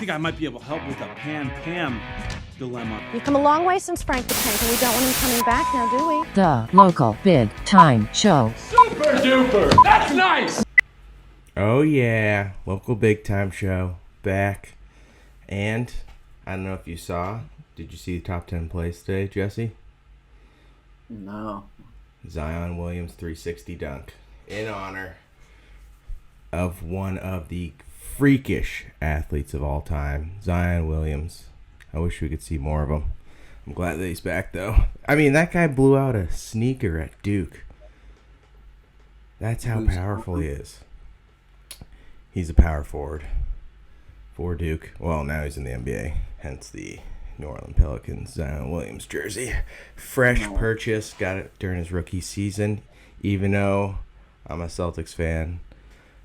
think I might be able to help with a Pam dilemma. You've come a long way since Frank the Tank, and we don't want him coming back now, do we? The local big time show. Super duper! That's nice! Oh yeah, local big time show back. And I don't know if you saw, did you see the top 10 plays today, Jesse? No. Zion Williams 360 dunk in honor of one of the freakish athletes of all time, Zion Williams. I wish we could see more of him. I'm glad that he's back, though. I mean, that guy blew out a sneaker at Duke. That's how powerful he is. He's a power forward for Duke. Well, now he's in the NBA, hence the New Orleans Pelicans Zion Williams jersey. Fresh purchase, got it during his rookie season. Even though I'm a Celtics fan,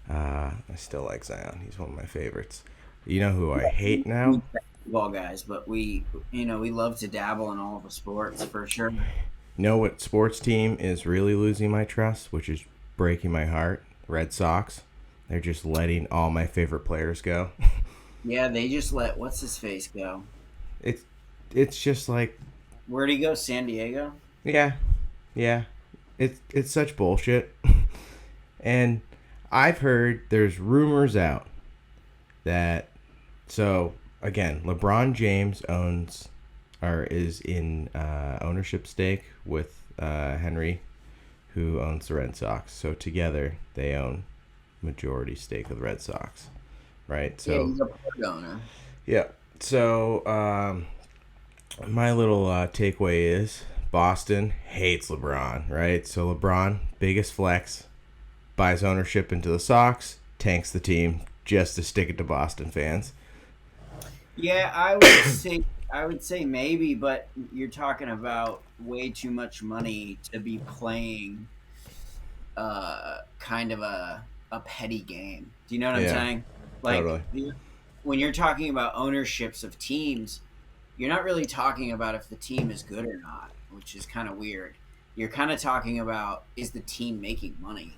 I still like Zion. He's one of my favorites. You know who I hate now? Ball guys, but we love to dabble in all of the sports for sure. You know what sports team is really losing my trust, which is breaking my heart? Red Sox. They're just letting all my favorite players go. Yeah, they just let what's his face go. It's just like, where'd he go? San Diego? Yeah. It's such bullshit. And I've heard there's rumors out that, so again, LeBron James is in ownership stake with Henry, who owns the Red Sox. So together they own majority stake of the Red Sox, right? So yeah, he's a part owner. Yeah. So my little takeaway is Boston hates LeBron, right? So LeBron, biggest flex, buys ownership into the Sox, tanks the team just to stick it to Boston fans. Yeah, I would say maybe, but you're talking about way too much money to be playing kind of a petty game. Do you know what I'm saying? Like, totally. When you're talking about ownerships of teams, you're not really talking about if the team is good or not, which is kind of weird. You're kind of talking about, is the team making money?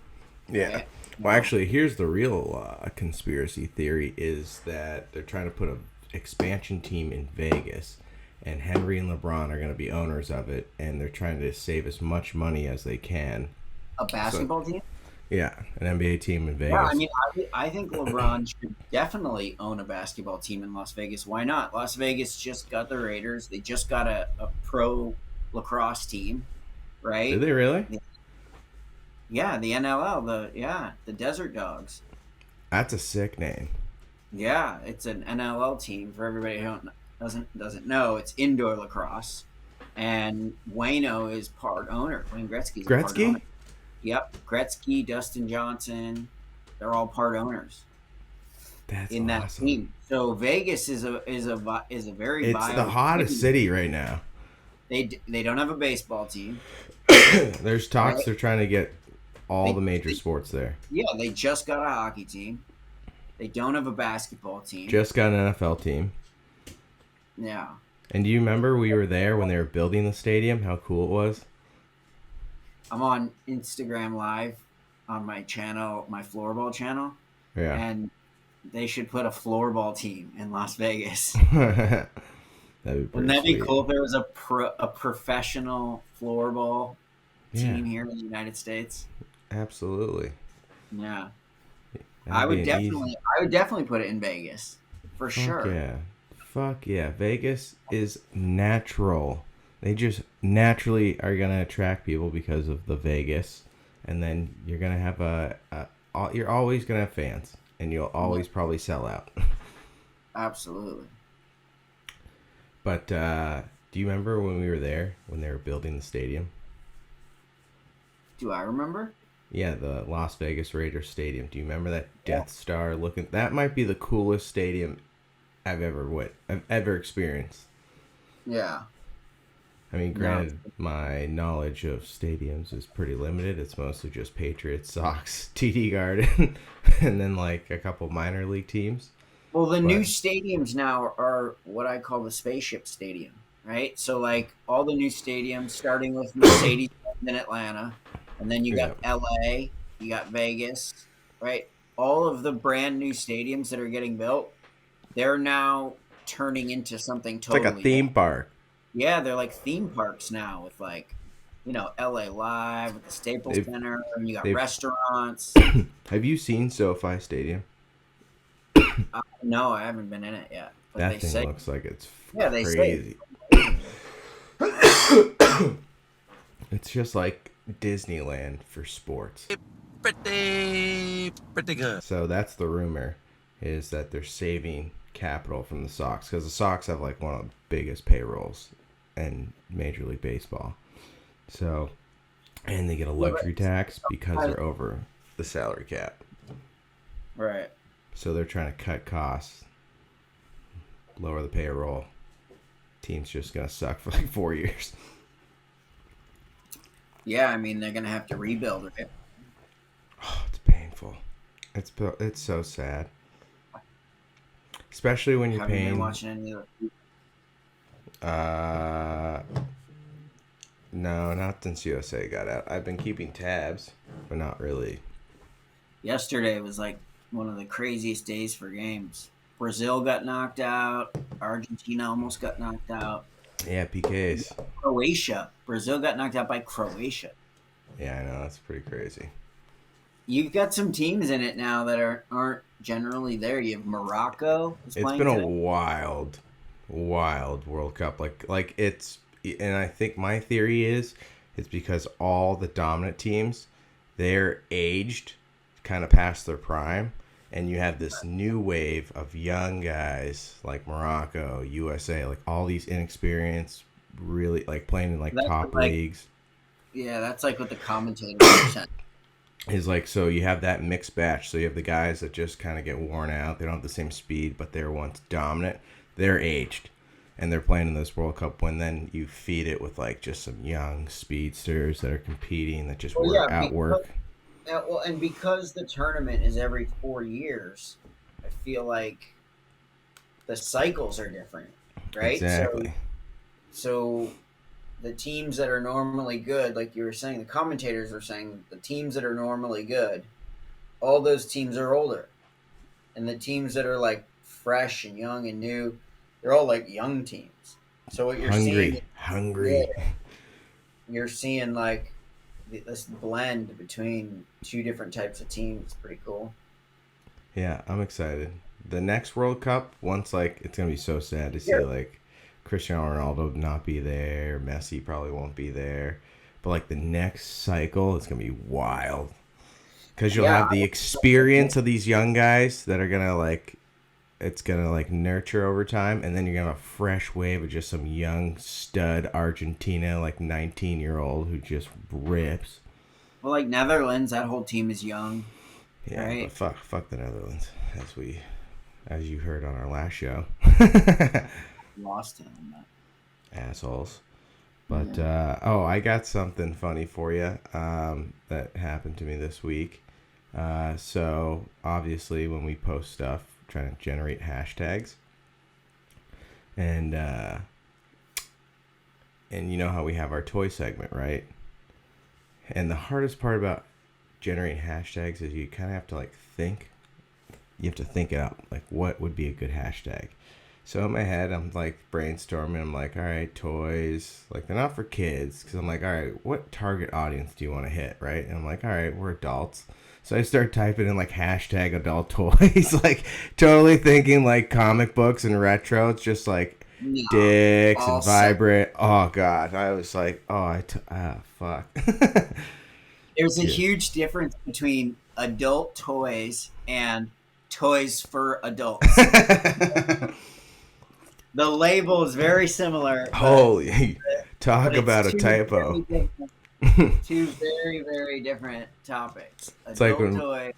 Yeah. Right? Well, actually, here's the real conspiracy theory is that they're trying to put an expansion team in Vegas, and Henry and LeBron are going to be owners of it, and they're trying to save as much money as they can. A basketball team? Yeah, an NBA team in Vegas. Yeah, I mean, I think LeBron should definitely own a basketball team in Las Vegas. Why not? Las Vegas just got the Raiders. They just got a pro lacrosse team, right? Did they really? Yeah, the NLL, the Desert Dogs. That's a sick name. Yeah, it's an NLL team for everybody who doesn't know. It's indoor lacrosse, and Wayno is part owner. Wayne Gretzky's part owner. Yep, Gretzky, Dustin Johnson, they're all part owners. That's in that awesome. team. So Vegas is a very. It's the hottest city right now. They don't have a baseball team. There's talks they're trying to get all the major sports there. Yeah, they just got a hockey team. They don't have a basketball team. Just got an NFL team. Yeah. And do you remember we were there when they were building the stadium? How cool it was? I'm on Instagram Live on my channel, my floorball channel. Yeah. And they should put a floorball team in Las Vegas. Wouldn't that be cool if there was a professional floorball team here in the United States? Absolutely. Yeah. I would definitely put it in Vegas. For sure. Yeah. Fuck yeah. Vegas is natural. They just naturally are going to attract people because of the Vegas. And then you're going to have you're always going to have fans. And you'll always probably sell out. Absolutely. But do you remember when we were there, when they were building the stadium? Do I remember? Yeah, the Las Vegas Raiders stadium. Do you remember that Death Star looking? That might be the coolest stadium I've ever experienced. Yeah. I mean, granted, my knowledge of stadiums is pretty limited. It's mostly just Patriots, Sox, TD Garden, and then like a couple minor league teams. Well, the new stadiums now are what I call the spaceship stadium, right? So like all the new stadiums, starting with Mercedes in Atlanta, and then you got LA, you got Vegas, right? All of the brand new stadiums that are getting built, they're now turning into something It's totally like a theme park. Yeah, they're like theme parks now with like, LA Live with the Staples They've Center, and you got they've restaurants. Have you seen SoFi Stadium? No, I haven't been in it yet, but That they thing say, looks like it's yeah, they say crazy. It's just like Disneyland for sports. Pretty good. So that's the rumor, is that they're saving capital from the Sox, because the Sox have like one of the biggest payrolls in Major League Baseball. So, and they get a luxury tax because they're over the salary cap. right. So they're trying to cut costs, lower the payroll. Team's just gonna suck for like 4 years. Yeah, I mean they're gonna have to rebuild it. Oh, it's painful. It's so sad, especially when you're Have you paying. been watching any of No, not since USA got out. I've been keeping tabs, but not really. Yesterday was like one of the craziest days for games. Brazil got knocked out. Argentina almost got knocked out. Yeah, PKs. Croatia. Brazil got knocked out by Croatia. Yeah, I know, that's pretty crazy. You've got some teams in it now that aren't generally there. You have Morocco. It's been a wild World Cup. Like it's, and I think my theory is it's because all the dominant teams, they're aged, kind of past their prime, and you have this new wave of young guys like Morocco, USA, like all these inexperienced, really like playing in like top leagues. Yeah, that's like what the commentators are saying. Is like, so you have that mixed batch. So you have the guys that just kind of get worn out. They don't have the same speed, but they're once dominant. They're aged, and they're playing in this World Cup. When then you feed it with like just some young speedsters that are competing, that just outwork. Yeah, well, and because the tournament is every 4 years, I feel like the cycles are different, right? Exactly. So the teams that are normally good, like you were saying, the commentators were saying, the teams that are normally good, all those teams are older. And the teams that are like fresh and young and new, they're all like young teams. So what you're seeing, hungry. Yeah, you're seeing like this blend between two different types of teams. It's pretty cool. Yeah, I'm excited. The next World Cup, once like, it's gonna be so sad to see like Cristiano Ronaldo not be there. Messi probably won't be there. But like the next cycle, it's gonna be wild, because you'll have the experience of these young guys that are gonna like, it's gonna like nurture over time, and then you're gonna have a fresh wave of just some young stud Argentina, like 19-year-old who just rips. Well, like Netherlands, that whole team is young. Yeah, right? but fuck the Netherlands, as you heard on our last show. Lost him. Assholes. But I got something funny for you that happened to me this week. So obviously when we post stuff, trying to generate hashtags, and you know how we have our toy segment, right? And the hardest part about generating hashtags is you kind of have to like think. You have to think it out, like what would be a good hashtag. So in my head, I'm like brainstorming. I'm like, all right, toys. Like, they're not for kids. Because I'm like, all right, what target audience do you want to hit, right? And I'm like, all right, we're adults. So I start typing in like hashtag adult toys. Like, totally thinking like comic books and retro. It's just like dicks and vibrant. Oh, God. I was like, fuck. There's a huge difference between adult toys and toys for adults. The label is very similar. Holy, talk about a typo. Two very, very different topics. It's like when, toy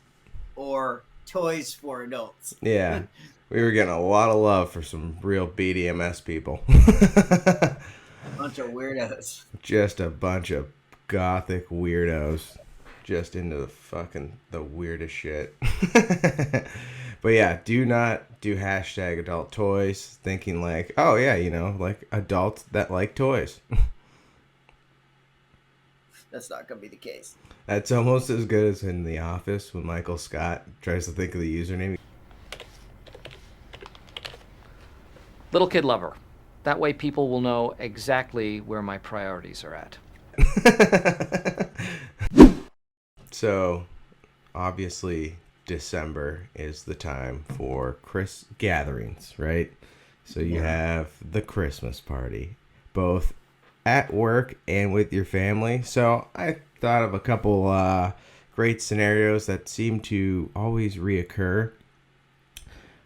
or toys for adults. Yeah. We were getting a lot of love for some real BDMS people. A bunch of weirdos. Just a bunch of gothic weirdos. Just into the weirdest shit. But yeah, do not do hashtag adult toys thinking like, oh yeah, like adults that like toys. That's not going to be the case. That's almost as good as in The Office when Michael Scott tries to think of the username. Little kid lover. That way people will know exactly where my priorities are at. So, obviously, December is the time for gatherings, right? So you have the Christmas party, both at work and with your family. So I thought of a couple great scenarios that seem to always reoccur.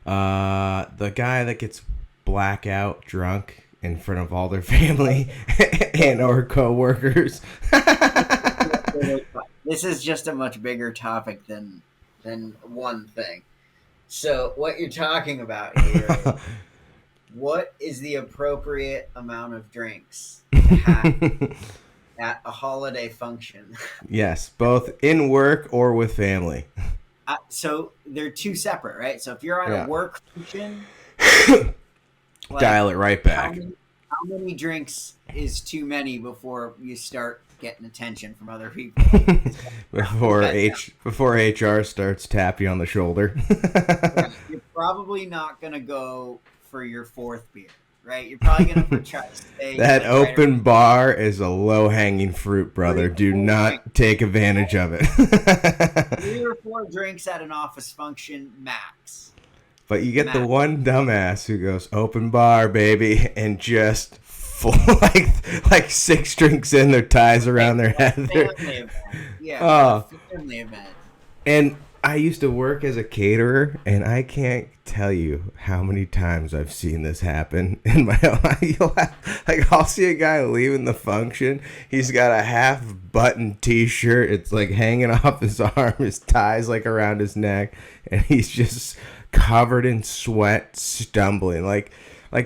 The guy that gets blackout drunk in front of all their family and or coworkers. This is just a much bigger topic than one thing. So what you're talking about here is what is the appropriate amount of drinks to have at a holiday function? Yes, both in work or with family. So they're two separate, right? So if you're at a work function, dial it right back. How many drinks is too many before you start getting attention from other people? before HR starts tapping you on the shoulder. You're probably not gonna go for your fourth beer, right? You're probably gonna try to stay. That open bar is a low-hanging fruit, brother. Do not take advantage of it. 3 or 4 drinks at an office function max. But you get the one dumbass who goes open bar, baby, and just full like 6 drinks in, their ties around their head. Family event. Yeah, family event. And I used to work as a caterer, and I can't tell you how many times I've seen this happen in my life. Like, I'll see a guy leaving the function. He's got a half-button T-shirt. It's like hanging off his arm. His tie's like around his neck, and he's just covered in sweat, stumbling. Like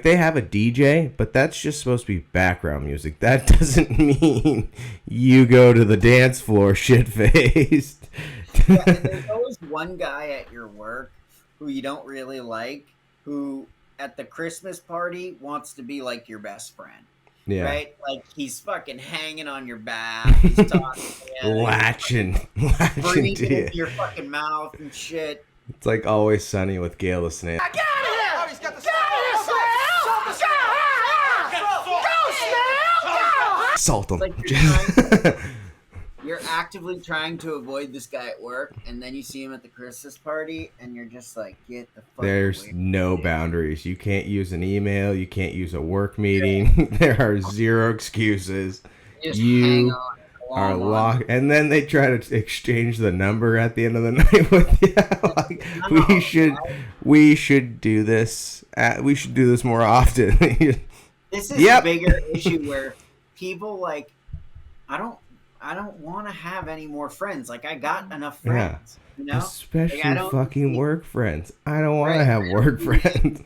they have a DJ, but that's just supposed to be background music. That doesn't mean you go to the dance floor shit-faced. Yeah, there's always one guy at your work who you don't really like, who at the Christmas party wants to be like your best friend. Yeah. Right? Like, he's fucking hanging on your back. He's talking latching breathing to into your fucking mouth and shit. It's like Always Sunny with Gail the Snail. Get out of here! Oh, he's got the Salt him. Like you're actively trying to avoid this guy at work, and then you see him at the Christmas party, and you're just like, get the fuck There's away no boundaries. You can't use an email. You can't use a work meeting. There are zero excuses. You are locked. And then they try to exchange the number at the end of the night with you. Like, we should do this. We should do this more often. This is a bigger issue where people like, I don't want to have any more friends. Like, I got enough friends. Yeah. You know? Especially fucking work friends. I don't want to have work friends.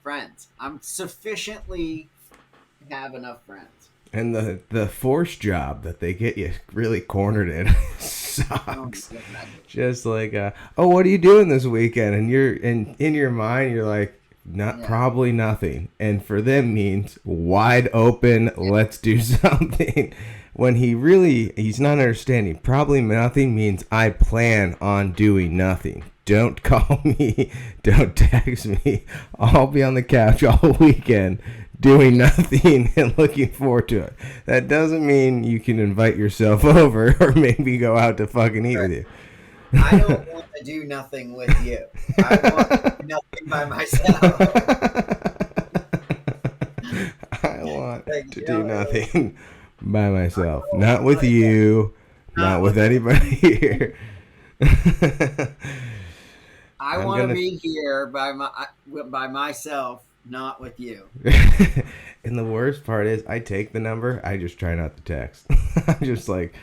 Friends. I'm sufficiently have enough friends. And the force job that they get you really cornered in sucks. Just like, what are you doing this weekend? And you're in your mind, you're like, probably nothing. And for them means wide open, let's do something. When he's not understanding. Probably nothing means I plan on doing nothing. Don't call me. Don't text me. I'll be on the couch all weekend doing nothing and looking forward to it. That doesn't mean you can invite yourself over or maybe go out to fucking eat with you. I don't want to do nothing with you. I want to do nothing by myself. I want to do nothing by myself. Not with you. Not with anybody here. I want to be here by myself, not with you. And the worst part is, I take the number. I just try not to text. I'm just like,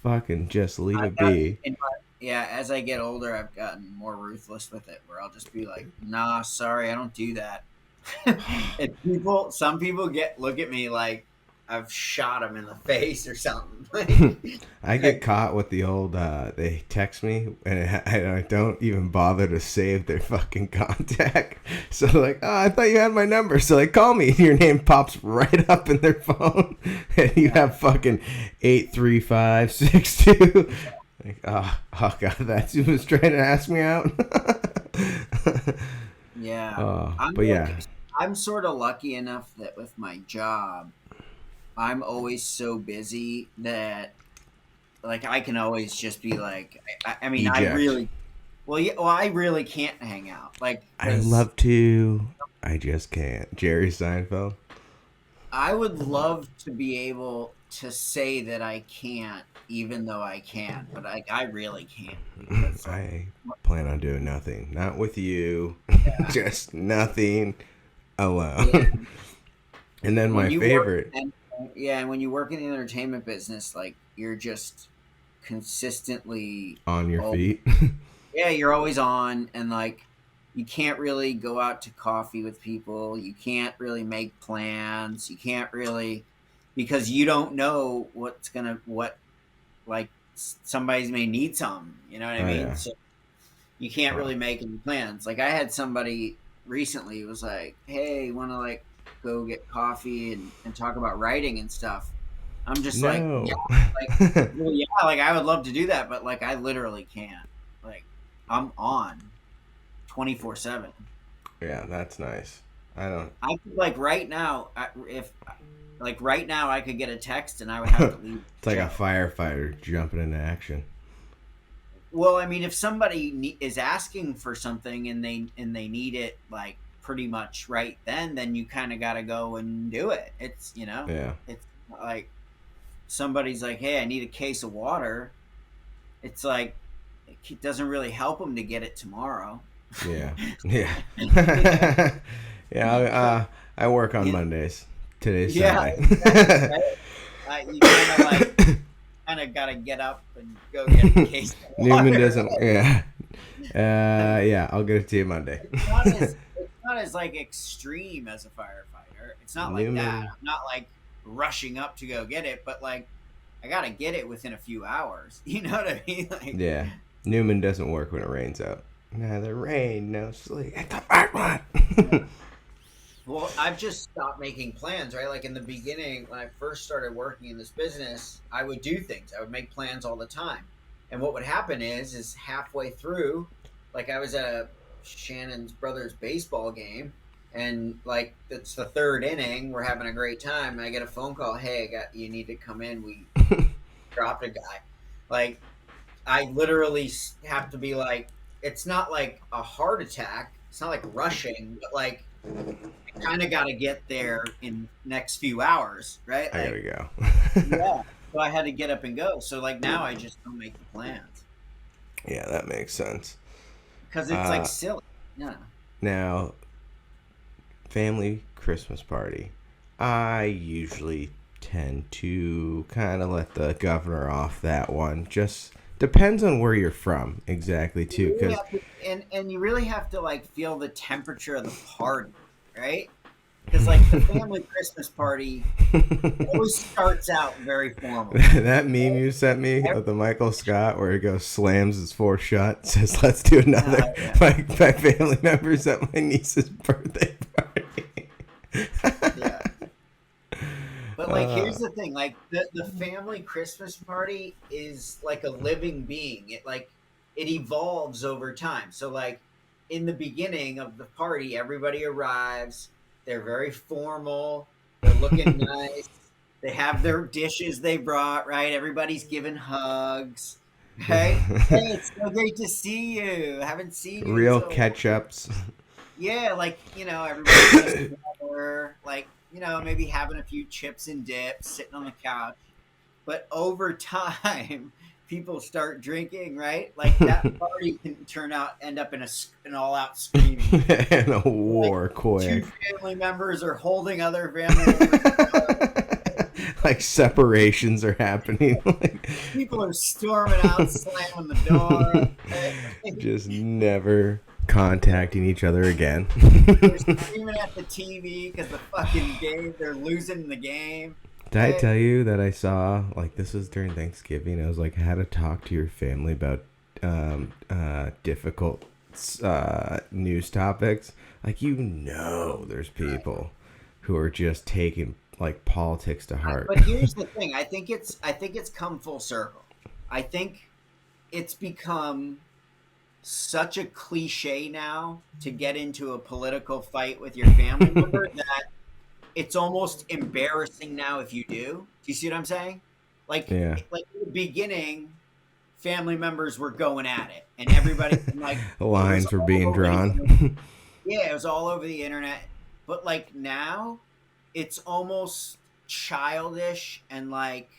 fucking just leave it be. As I get older, I've gotten more ruthless with it, where I'll just be like, nah, sorry, I don't do that. And some people look at me like I've shot them in the face or something. I get caught with the old, they text me, and I don't even bother to save their fucking contact. So like, I thought you had my number, so like, call me. Your name pops right up in their phone, and you have fucking 83562. Like, oh god, that's who was trying to ask me out. Yeah. But yeah. I'm sort of lucky enough that with my job, I'm always so busy that like I can always just be like, I mean, Eject. I really can't hang out. Like, I love to. I just can't. Jerry Seinfeld. I would love to be able to say that I can't, even though I can, but I really can't. Because, I plan on doing nothing. Not with you. Just nothing alone. Yeah. And then my favorite. And when you work in the entertainment business, like you're just consistently On your feet. Yeah, you're always on, and like you can't really go out to coffee with people. You can't really make plans. You can't really because you don't know what like somebody may need some. You know what I mean? Yeah. So you can't really make any plans. Like I had somebody recently who was like, "Hey, want to like go get coffee and talk about writing and stuff." I'm just like, I would love to do that, but like I literally can't. Like I'm on 24/7. Yeah, that's nice. I could like right now, right now I could get a text and I would have to leave. It's like a firefighter jumping into action. Well, I mean, if somebody is asking for something and they need it like pretty much right then you kind of got to go and do it. It's it's like somebody's like, "Hey, I need a case of water." It's like it doesn't really help them to get it tomorrow. Yeah. Yeah. I work on Mondays. Today's Sunday. You kind of got to get up and go get a case of water. Newman doesn't. Yeah. I'll get it to you Monday. It's not as like extreme as a firefighter. It's not like that. I'm not like rushing up to go get it, but like I got to get it within a few hours. You know what I mean? Like, yeah. Newman doesn't work when it rains out. Neither rain, no sleet. It's the right one. Well, I've just stopped making plans, right? Like in the beginning, when I first started working in this business, I would do things. I would make plans all the time. And what would happen is halfway through, like I was at Shannon's brother's baseball game, and like it's the third inning, we're having a great time, and I get a phone call, "Hey, you need to come in. We dropped a guy." Like I literally have to be like, it's not like a heart attack. It's not like rushing, but like I kind of got to get there in next few hours, right? Like, I gotta go. Yeah. So I had to get up and go. So like now I just don't make the plans. Yeah, that makes sense. Because it's like silly. Yeah. Now, family Christmas party. I usually tend to kind of let the governor off that one. Just depends on where you're from exactly too. Cause, and you really have to like feel the temperature of the party, right? Because like the family Christmas party always starts out very formal. That meme you sent me of the Michael Scott where he goes slams his four shut, says let's do another my family members at my niece's birthday party. Yeah. But like here's the thing, like the family Christmas party is like a living being. It evolves over time. So like in the beginning of the party, everybody arrives. They're very formal. They're looking nice. They have their dishes they brought, right? Everybody's giving hugs. Okay? Hey, it's so great to see you. Haven't seen you. Real catch-ups. Yeah, like, everybody's together, like, maybe having a few chips and dips, sitting on the couch. But over time, people start drinking, right? Like that party can end up in an all-out screaming. And a war quick. Two family members are holding other family members. Like separations are happening. People are storming out, slamming the door. Just never contacting each other again. They're screaming at the TV because the fucking game, they're losing the game. Did I tell you that I saw, like, this was during Thanksgiving, I was like, how to talk to your family about difficult news topics? Like, there's people who are just taking, like, politics to heart. But here's the thing. I think it's come full circle. I think it's become such a cliche now to get into a political fight with your family member that it's almost embarrassing now if you do. Do you see what I'm saying? Like in the beginning, family members were going at it, and everybody like the lines were being drawn. Yeah, it was all over the internet. But like now, it's almost childish and like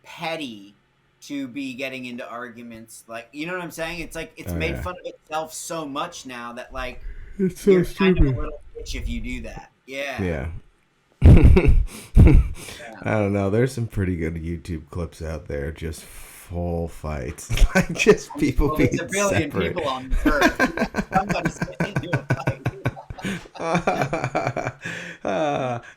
petty to be getting into arguments. Like, you know what I'm saying? It's like it's made fun of itself so much now that like it's so you're stupid. kind of a little bitch if you do that. Yeah. I don't know. There's some pretty good YouTube clips out there, just full fights, like just people being separate. There's a billion people on the earth. Somebody's getting into a fight.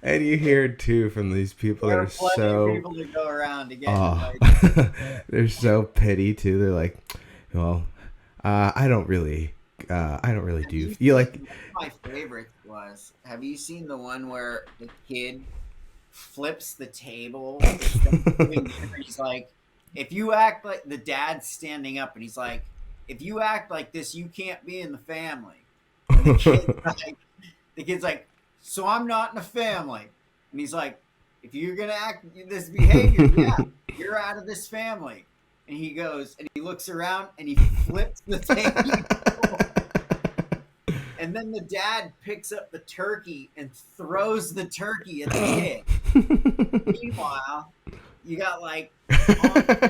And you hear too from these people that are so people to go around to get they're so petty too. They're like, well, I don't really do. You like my favorite was, have you seen the one where the kid flips the table? He's like, if you act like, the dad's standing up and he's like, if you act like this, you can't be in the family. And the kid's like, so I'm not in the family. And he's like, if you're going to act this behavior, yeah, you're out of this family. And he goes, and he looks around and he flips the table. And then the dad picks up the turkey and throws the turkey at the kid. Meanwhile, you got like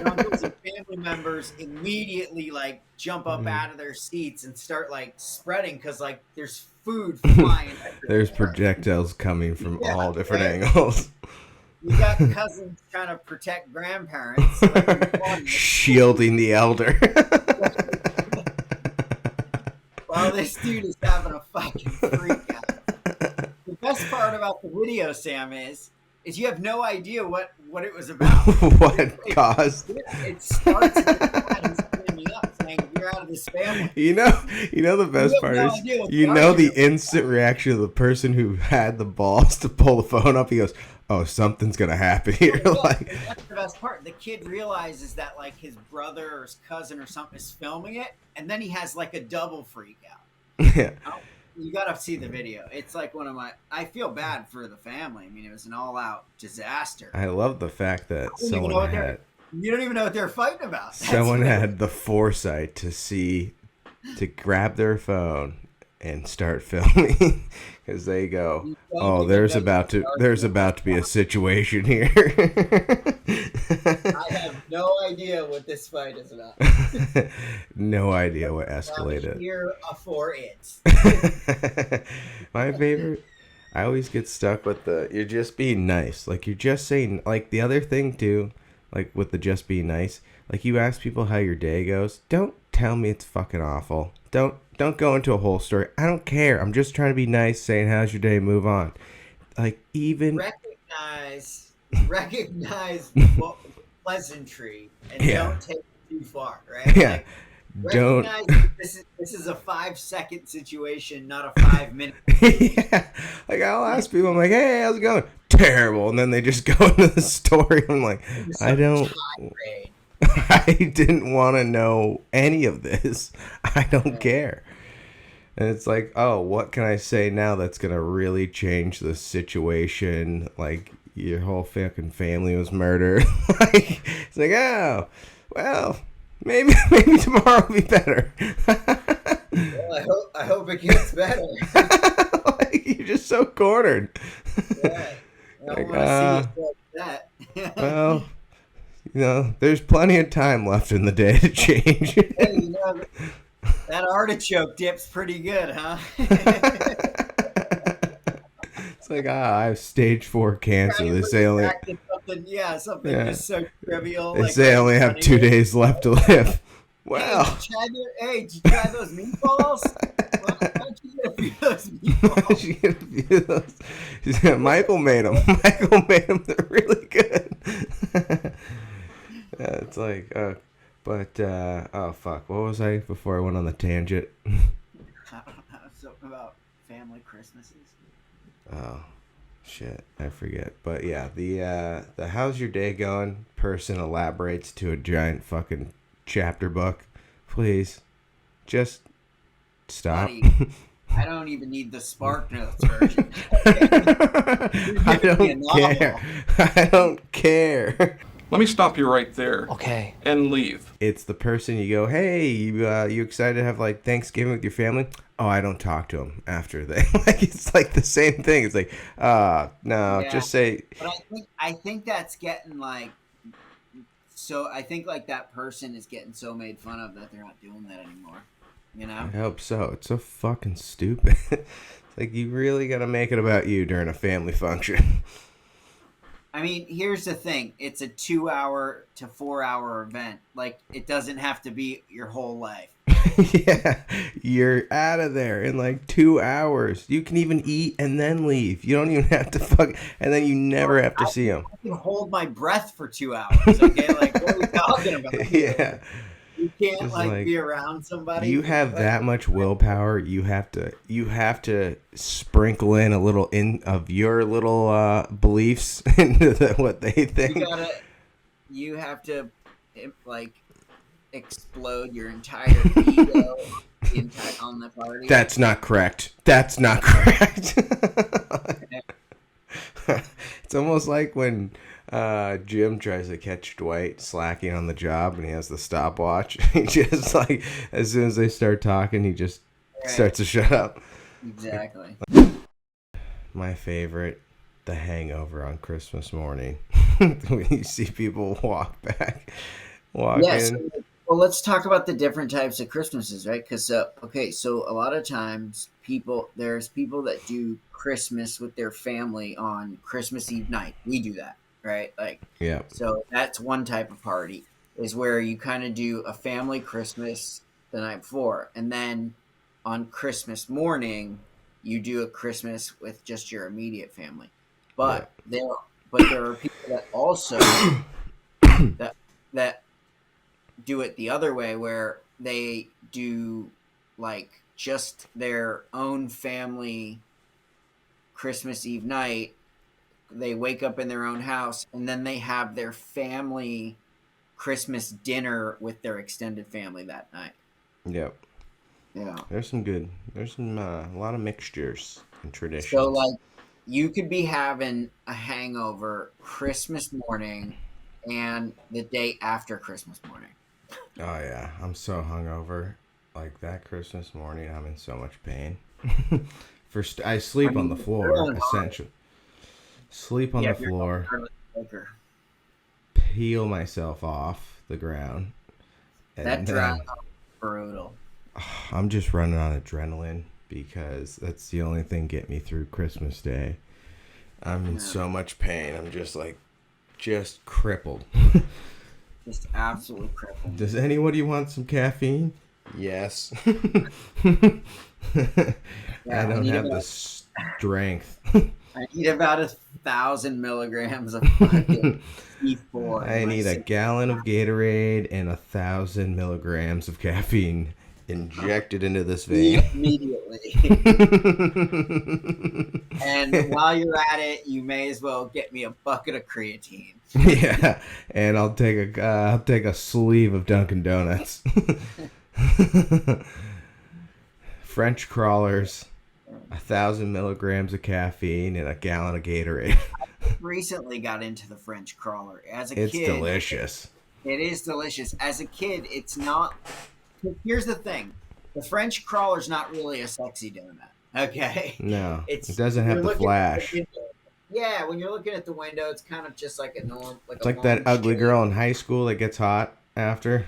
uncles and family members immediately like jump up out of their seats and start like spreading because like there's food flying everywhere. There's projectiles coming from all different angles. You got cousins trying to protect grandparents, like, shielding the elder. Well, this dude is having a fucking freak out. The best part about the video, Sam, is you have no idea what it was about. What caused? It starts with the dad who's pulling me up saying, you're out of this family. You know the best part is, the instant reaction of the person who had the balls to pull the phone up. He goes, oh, something's going to happen here. Like, that's the best part. The kid realizes that like his brother or his cousin or something is filming it, and then he has like a double freak out. Yeah. You got to see the video. It's like one of my... I feel bad for the family. I mean, it was an all-out disaster. I love the fact that someone had... You don't even know what they're fighting about. Someone had the foresight to grab their phone and start filming because they go, oh, there's about to be a situation here. I have no idea what this fight is about. No idea what escalated. Here for it. My favorite, I always get stuck with you're just being nice. Like, you're just saying, like, the other thing too, like with the just being nice, like, you ask people how your day goes. Don't tell me it's fucking awful. Don't go into a whole story. I don't care. I'm just trying to be nice, saying how's your day, move on. Like, even recognize pleasantry and don't take it too far, right? Yeah. Like, recognize this is a 5-second situation, not a 5-minute. Yeah. Like, I'll ask people, I'm like, hey, how's it going? Terrible. And then they just go into the story. I'm like, I didn't want to know any of this. I don't care. And it's like, oh, what can I say now that's going to really change the situation? Like, your whole fucking family was murdered. Like, it's like, oh, well, maybe tomorrow will be better. Well, I hope it gets better. Like, you're just so cornered. Yeah. I don't want to see you like that. Well, there's plenty of time left in the day to change. Hey, that artichoke dip's pretty good, huh? It's like, I have stage 4 cancer. They say only something just so trivial. They say I only have 2 days left to live. Well, did you try those meatballs? Why don't you get a few of those meatballs? Michael made them. They're really good. It's like, oh fuck, what was I before I went on the tangent? I don't know, something about family Christmases. Oh, shit, I forget. But yeah, the how's your day going person elaborates to a giant fucking chapter book. Please, Just stop. Buddy, I don't even need the Spark Notes version. I don't care. I don't care. Let me stop you right there. Okay. And leave. It's the person you go, hey, you excited to have like Thanksgiving with your family? Oh, I don't talk to them after they like. It's like the same thing. It's like, no, Yeah. just say. But I think that's getting like. So I think like that person is getting so made fun of that they're not doing that anymore. You know? I hope so. It's so fucking stupid. It's like you really gotta make it about you during a family function. I mean, here's the thing. It's a 2-hour to 4-hour event. Like, it doesn't have to be your whole life. Yeah, you're out of there in like 2 hours. You can even eat and then leave. You don't even have to and then you never have to see them. I can hold my breath for 2 hours, okay? Like, what are we talking about? Yeah. You can't Just like be around somebody. You have that much willpower. You have to sprinkle in a little of your little beliefs into what they think. You have to like explode your entire ego on the party. That's not correct. That's not correct. It's almost like when Jim tries to catch Dwight slacking on the job and he has the stopwatch. He just like, as soon as they start talking, he just starts to shut up. Exactly. My favorite, The Hangover on Christmas morning. When you see people walk in. Well, let's talk about the different types of Christmases, right? Because, so a lot of times there's people that do Christmas with their family on Christmas Eve night. We do that, right? Like, yeah. So that's one type of party, is where you kind of do a family Christmas the night before. And then on Christmas morning, you do a Christmas with just your immediate family. But there are people that also that do it the other way, where they do like just their own family Christmas Eve night. They wake up in their own house and then they have their family Christmas dinner with their extended family that night. Yep. Yeah. There's a lot of mixtures and traditions. So like you could be having a hangover Christmas morning and the day after Christmas morning. Oh yeah, I'm so hungover. Like that Christmas morning, I'm in so much pain. I sleep on the floor, essentially. Sleep on the floor. Peel myself off the ground. That drive brutal. I'm just running on adrenaline because that's the only thing get me through Christmas Day. I'm in so much pain. I'm just crippled. Just absolutely crippled. Does anybody want some caffeine? Yes. I don't have the strength. I need about 1,000 milligrams of fucking C4. I need a gallon of Gatorade and 1,000 milligrams of caffeine injected into this vein. Immediately. And while you're at it, you may as well get me a bucket of creatine. Yeah, and I'll take a sleeve of Dunkin' Donuts. French crawlers, 1,000 milligrams of caffeine, and a gallon of Gatorade. I recently got into the French crawler. As a kid, it's delicious. It is delicious. As a kid, it's not. Here's the thing: the French crawler's not really a sexy donut. Okay. No, it doesn't have the flash. Yeah, when you're looking at the window, it's kind of just like a norm. It's like that ugly girl in high school that gets hot after.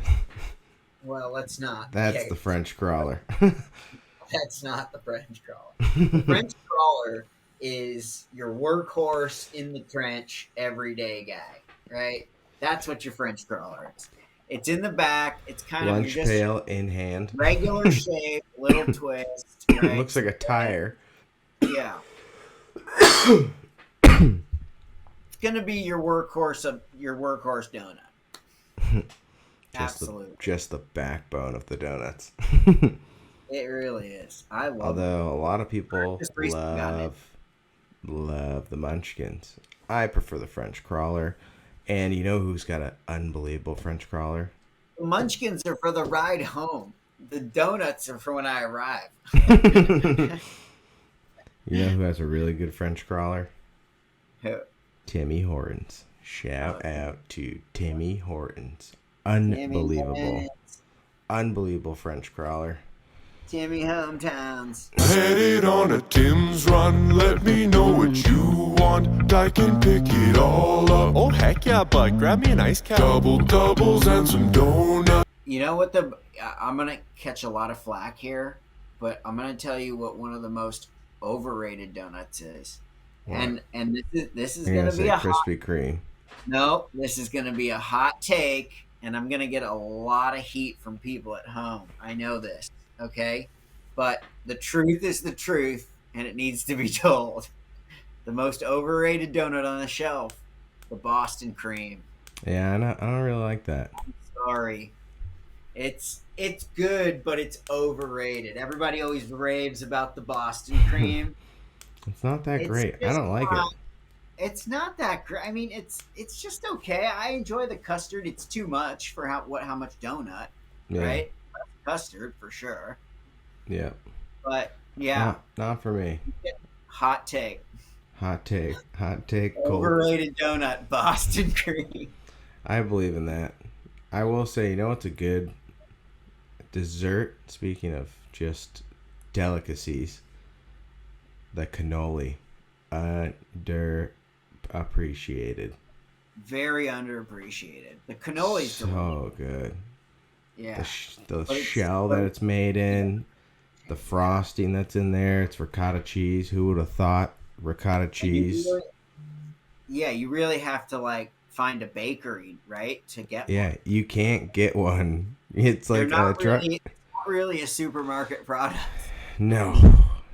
Well, let's not. That's the French crawler. That's not the French crawler. The French crawler is your workhorse in the trench, everyday guy, right? That's what your French crawler is. It's in the back. It's kind lunch of pail in hand, regular shape, little twist. Right? It looks like a tire. Yeah. It's gonna be your workhorse donut. Absolutely. Just the backbone of the donuts. It really is. I love Although it. a lot of people love the Munchkins. I prefer the French crawler. And you know who's got an unbelievable French crawler? The Munchkins are for the ride home. The donuts are for when I arrive. You know who has a really good French crawler? Who? Timmy Hortons. Shout out to Timmy Hortons. Unbelievable. Unbelievable French crawler. Timmy Hometowns. Headed on a Tim's run. Let me know what you want. I can pick it all up. Oh, heck yeah, bud. Grab me an ice cap. Double doubles and some donuts. You know what I'm going to catch a lot of flack here, but I'm going to tell you what one of the most overrated donuts is. What? And this is going to be a Krispy Kreme. No, this is going to be a hot take, and I'm going to get a lot of heat from people at home. I know this. Okay, but the truth is the truth, and it needs to be told. The most overrated donut on the shelf, the Boston cream. Yeah, I don't really like that. I'm sorry, it's good, but it's overrated. Everybody always raves about the Boston cream. It's not that great. I don't like it. It's not that great. I mean, it's just okay. I enjoy the custard. It's too much for how much donut, right? Custard for sure. Yeah. But yeah. Not for me. Hot take. Hot take. Overrated donut, Boston cream. I believe in that. I will say, you know what's a good dessert? Speaking of just delicacies, the cannoli. Underappreciated. Very underappreciated. The cannoli's so good. Yeah. The shell that it's made in, the frosting that's in there, it's ricotta cheese. Who would have thought ricotta cheese? You really have to like find a bakery, right, to get one. Yeah, you can't get one. It's like not really a supermarket product. No,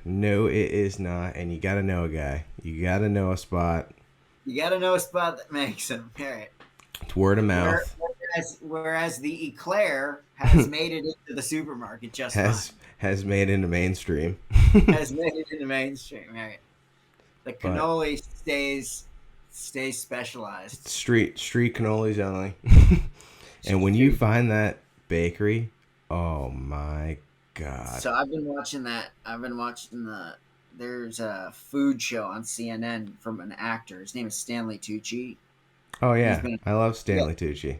it is not. And you got to know a guy. You got to know a spot. You got to know a spot that makes them. All right. It's word of mouth. Whereas the Eclair has made it into the supermarket just fine. Has made it into mainstream. Has made it into mainstream, right? The cannoli stays specialized. Street cannolis only. And when you find that bakery, oh my God. So I've been watching there's a food show on CNN from an actor. His name is Stanley Tucci. Oh yeah, I love Stanley Tucci.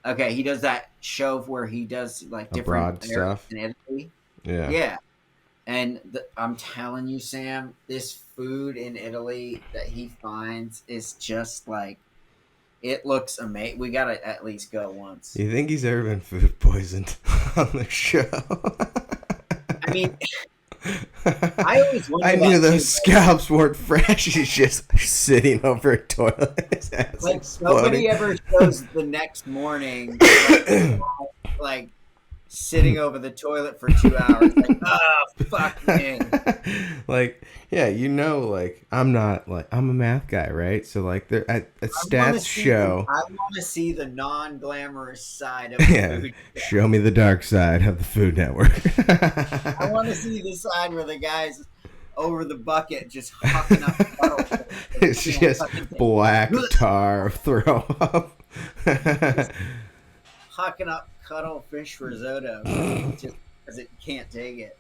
Okay, he does that show where he does like different stuff in Italy. Yeah. Yeah. And I'm telling you, Sam, this food in Italy that he finds is just like, it looks amazing. We gotta at least go once. You think he's ever been food poisoned on the show? I mean, I always wonder. I knew those scalps weren't fresh. He's just sitting over a toilet. Like nobody ever shows the next morning, like sitting over the toilet for 2 hours. Like, oh fuck me. Like, yeah, like I'm a math guy, right? So like, there at stats show. I want to see the non-glamorous side of the food. Show me the dark side of the Food Network. I want to see the side where the guy's over the bucket just hucking up puddle. It's just black tar throw up. Hucking up cuttlefish risotto just because it can't take it.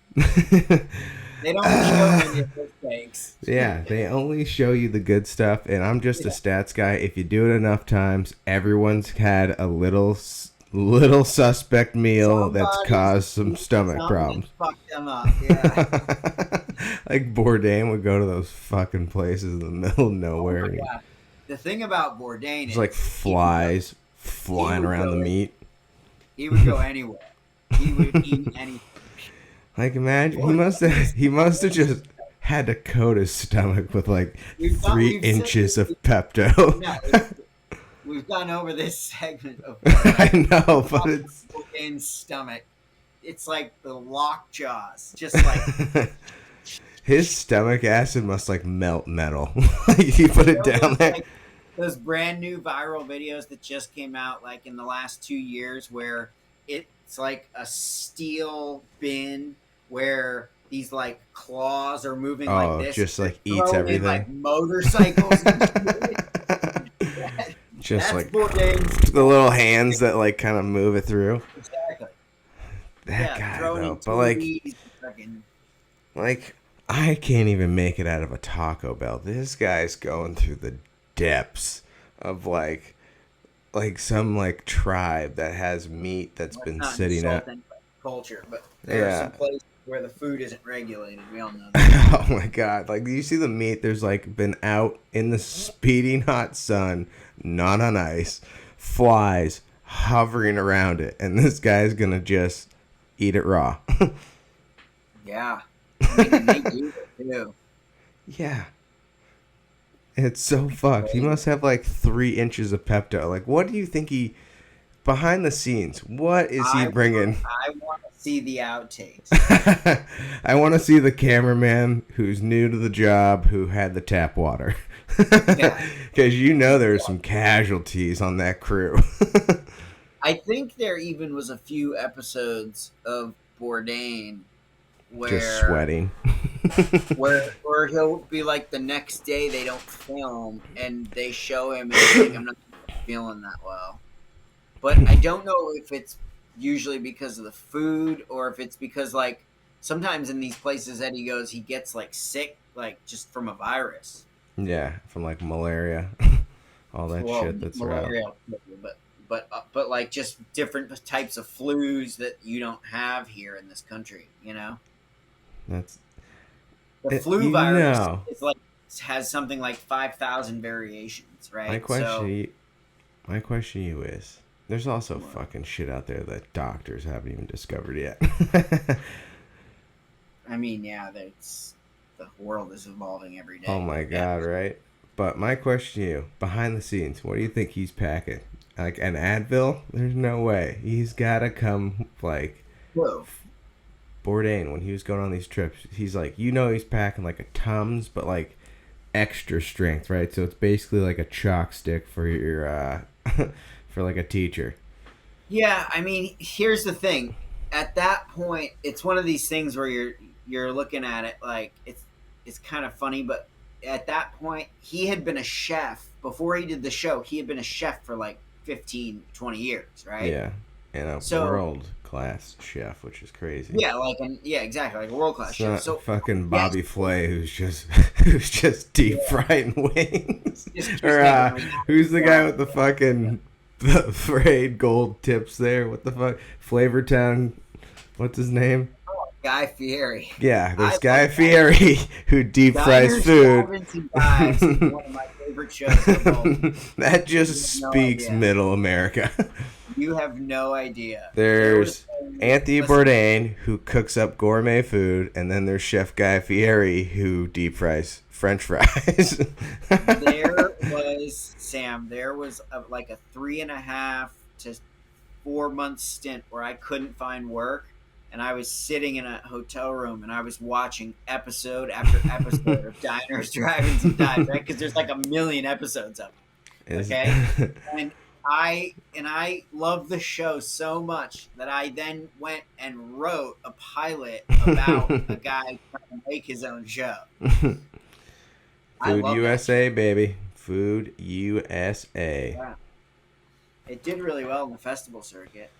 They don't show any of those things. Yeah, they only show you the good stuff, and I'm just a stats guy. If you do it enough times, everyone's had a little suspect meal that's caused some stomach problems. Fuck them up, yeah. Like Bourdain would go to those fucking places in the middle of nowhere. Oh my God. The thing about Bourdain is like flies flying around the meat. He would go anywhere. He would eat anything. Like imagine he must have just had to coat his stomach with like 3 inches of Pepto. No, we've gone over this segment of I know, but it's Bourdain's stomach. It's like the lockjaws, just like his stomach acid must like melt metal. Like you put it down there. Like those brand new viral videos that just came out like in the last 2 years where it's like a steel bin where these like claws are moving like this. Just like eats everything. Like motorcycles. Just that's like Bourdain's. the little hands that like kind of move it through. Exactly. that guy throwing though. in But like, TVs, fucking, I can't even make it out of a Taco Bell. This guy's going through the depths of like some like tribe that has meat that's been sitting out. Culture, but there are some places where the food isn't regulated. We all know that. Oh my god! Like, you see the meat? There's like been out in the speeding hot sun, not on ice, flies hovering around it, and this guy's gonna just eat it raw. Yeah, I mean, and they do it too. Yeah. It's so fucked. He must have like 3 inches of Pepto. Like, what do you think behind the scenes, what is he bringing? I want to see the outtakes. I want to see the cameraman who's new to the job who had the tap water. Because there's some casualties on that crew. I think there even was a few episodes of Bourdain where just sweating. where he'll be like, the next day they don't film and they show him and he's like, I'm not feeling that well. But I don't know if it's usually because of the food or if it's because, like, sometimes in these places Eddie goes, he gets like sick, like just from a virus. Yeah, from like malaria, all that shit that's malaria, but like just different types of flus that you don't have here in this country. That's the flu virus. Is like has something like 5,000 variations, right? My question to you is, there's also fucking shit out there that doctors haven't even discovered yet. I mean, yeah, the world is evolving every day. Oh my god, right? But my question to you, behind the scenes, what do you think he's packing? Like an Advil? There's no way. He's gotta come like Bourdain when he was going on these trips. He's like, he's packing like a Tums, but like extra strength, right? So it's basically like a chalk stick for your for like a teacher. Yeah, I mean, here's the thing. At that point, it's one of these things where you're looking at it like it's kind of funny, but at that point, he had been a chef before he did the show. He had been a chef for like 15, 20 years, right? Yeah, and a world-class chef, which is crazy. Yeah, exactly, like a world-class chef. So fucking Bobby Flay, who's just deep frying wings, or who's the guy with the fucking frayed gold tips there? What the fuck, Flavortown? What's his name? Guy Fieri. Yeah, there's Guy Fieri who deep fries food. One of my favorite shows of all. That just speaks middle America. You have no idea. There's Anthony Bourdain who cooks up gourmet food, and then there's Chef Guy Fieri who deep fries French fries. There was like a 3.5 to 4 month stint where I couldn't find work. And I was sitting in a hotel room and I was watching episode after episode of Diners, Drive-Ins, and Dives, right? Because there's like 1 million episodes of it. Okay? And I loved the show so much that I then went and wrote a pilot about a guy trying to make his own show. Food USA, baby. Food USA. Yeah. It did really well in the festival circuit.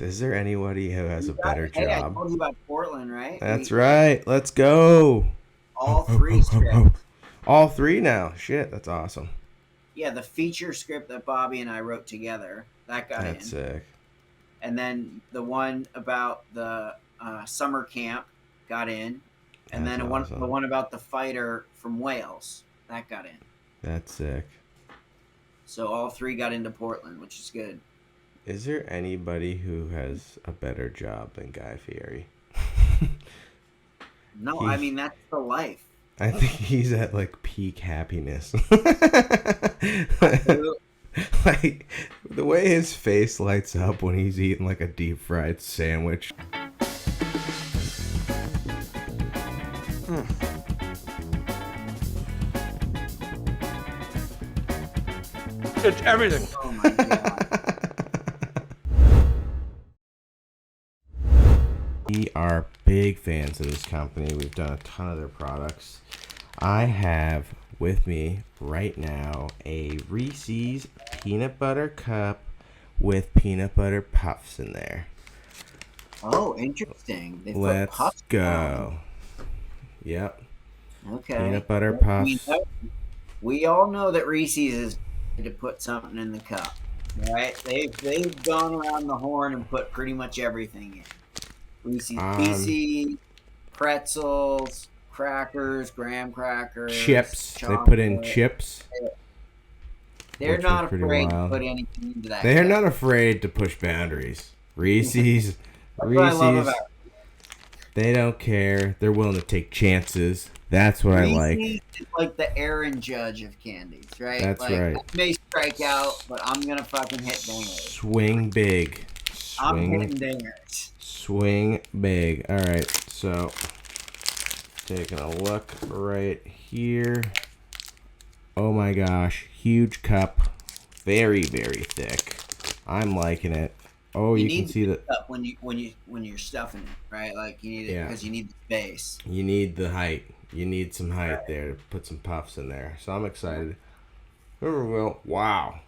Is there anybody who has a better job? I told you about Portland, right? That's right. Let's go. All 3 scripts. All 3 now. Shit, that's awesome. Yeah, the feature script that Bobby and I wrote together, that got in. That's sick. And then the one about the summer camp got in. And then the one about the fighter from Wales, that got in. That's sick. So all 3 got into Portland, which is good. Is there anybody who has a better job than Guy Fieri? No, I mean, that's the life. I think he's at like peak happiness. Like the way his face lights up when he's eating like a deep fried sandwich. It's everything. Oh my god. We are big fans of this company. We've done a ton of their products. I have with me right now a Reese's peanut butter cup with peanut butter puffs in there. Oh, interesting. They put Let's puffs go. on. Yep. Okay. Peanut butter puffs. We all know that Reese's is to put something in the cup, right? They've gone around the horn and put pretty much everything in. Reese's Pieces, pretzels, crackers, graham crackers, chips. chocolate. They put in chips. They're not afraid to put anything into that. They're not afraid to push boundaries. Reese's. That's what I love about it. They don't care. They're willing to take chances. That's what Reese's I like. is like the Aaron Judge of candies, right? That's right. I may strike out, but I'm gonna fucking hit dingers. Swing big. I'm hitting dingers. Swing big. All right, so taking a look right here. Oh my gosh, huge cup, very very thick. I'm liking it. Oh, you can see that when you're stuffing it, right? Like you need it because you need the space. You need the height. You need some height there to put some puffs in there. So I'm excited. Wow.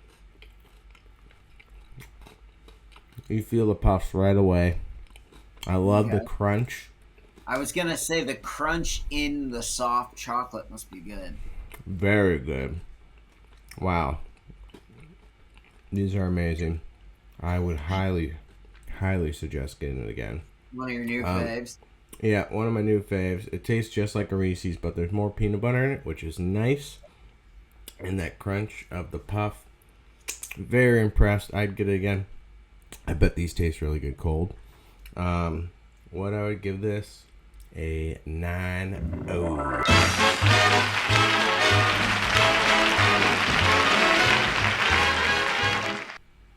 You feel the puffs right away. I love the crunch. I was gonna say the crunch in the soft chocolate must be good. Very good. Wow. These are amazing. I would highly suggest getting it again. One of your new faves? Yeah, one of my new faves. It tastes just like a Reese's, but there's more peanut butter in it, which is nice. And that crunch of the puff. Very impressed. I'd get it again. I bet these taste really good cold. What I would give this? A 9.0.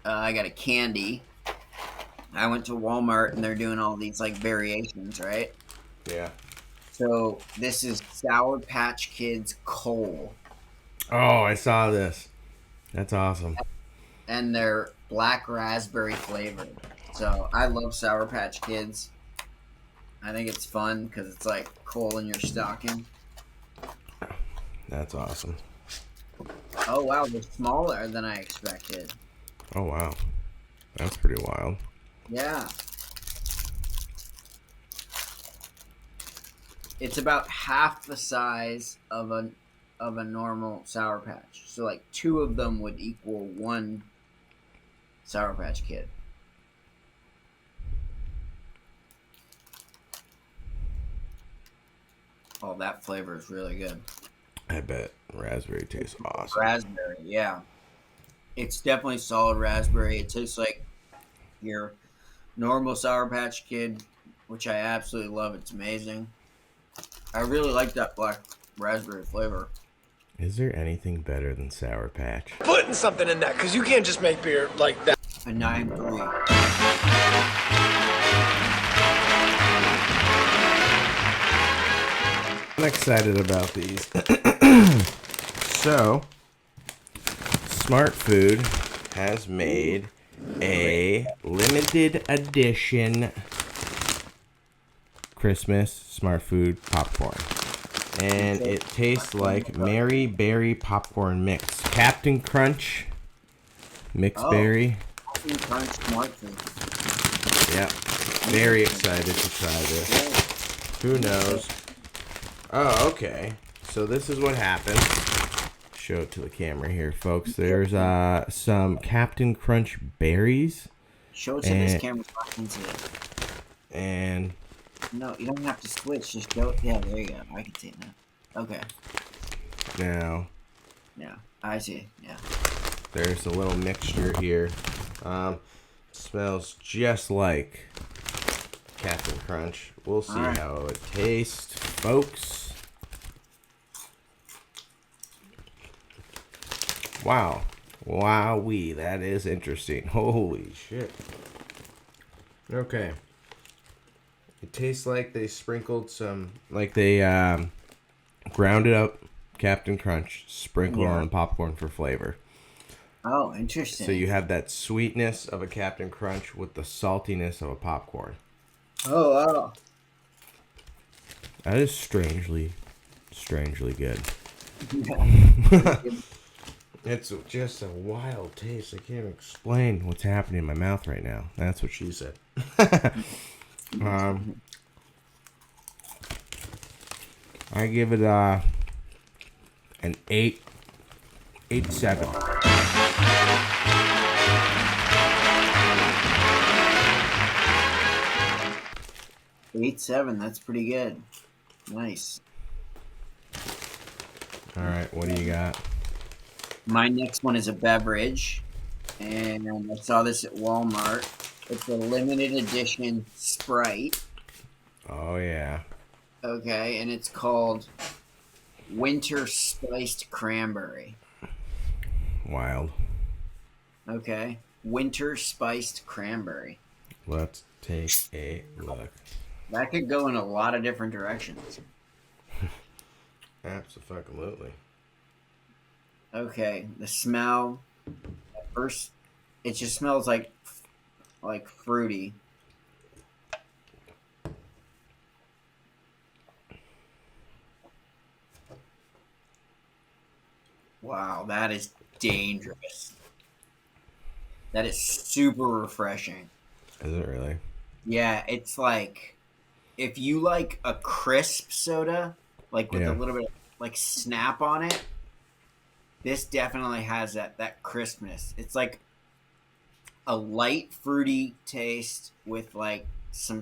I got a candy. I went to Walmart and they're doing all these like variations, right? Yeah. So this is Sour Patch Kids Coal. Oh, I saw this. That's awesome. And they're black raspberry flavored. So I love Sour Patch Kids. I think it's fun because it's like coal in your stocking. That's awesome. Oh wow, they're smaller than I expected. Oh wow, that's pretty wild. Yeah. It's about half the size of a normal Sour Patch. So like 2 of them would equal 1 Sour Patch Kid. Oh, that flavor is really good. I bet raspberry tastes awesome. Raspberry, yeah. It's definitely solid raspberry. It tastes like your normal Sour Patch Kid, which I absolutely love. It's amazing. I really like that black raspberry flavor. Is there anything better than Sour Patch? Putting something in that, because you can't just make beer like that. A 9.3. I'm excited about these. So, Smart Food has made a limited edition Christmas Smart Food popcorn. And it tastes like Mary Berry popcorn mix. Captain Crunch mixed berry. Captain Crunch Smart Food. Yeah. Very excited to try this. Who knows? Oh, okay. So this is what happened. Show it to the camera here, folks. There's some Captain Crunch berries. Show it to this camera so I can see it. And no, you don't have to switch. Just go. Yeah, there you go. I can see it now. Okay. now Yeah, I see. Yeah. there's a little mixture here. Smells just like Captain Crunch. We'll see how it tastes, folks. Wow. Wowee, that is interesting. Holy shit. Okay. It tastes like they sprinkled some, like they grounded up Captain Crunch, sprinkled on the popcorn for flavor. Oh, interesting. So you have that sweetness of a Captain Crunch with the saltiness of a popcorn. Oh, wow. That is strangely good. It's just a wild taste. I can't explain what's happening in my mouth right now. That's what she said. I give it an 8.7. Eight seven. That's pretty good. Nice. All right, what do you got? My next one is a beverage, and I saw this at Walmart. It's a limited edition Sprite. Oh yeah. Okay, and it's called Winter Spiced Cranberry. Wild. Okay, Winter Spiced Cranberry. Let's take a look. That could go in a lot of different directions. Absolutely. Okay, the smell. At first, it just smells like fruity. Wow, that is dangerous. That is super refreshing. Is it really? Yeah, it's like if you like a crisp soda, like with a little bit of like snap on it, this definitely has that crispness. It's like a light fruity taste with like some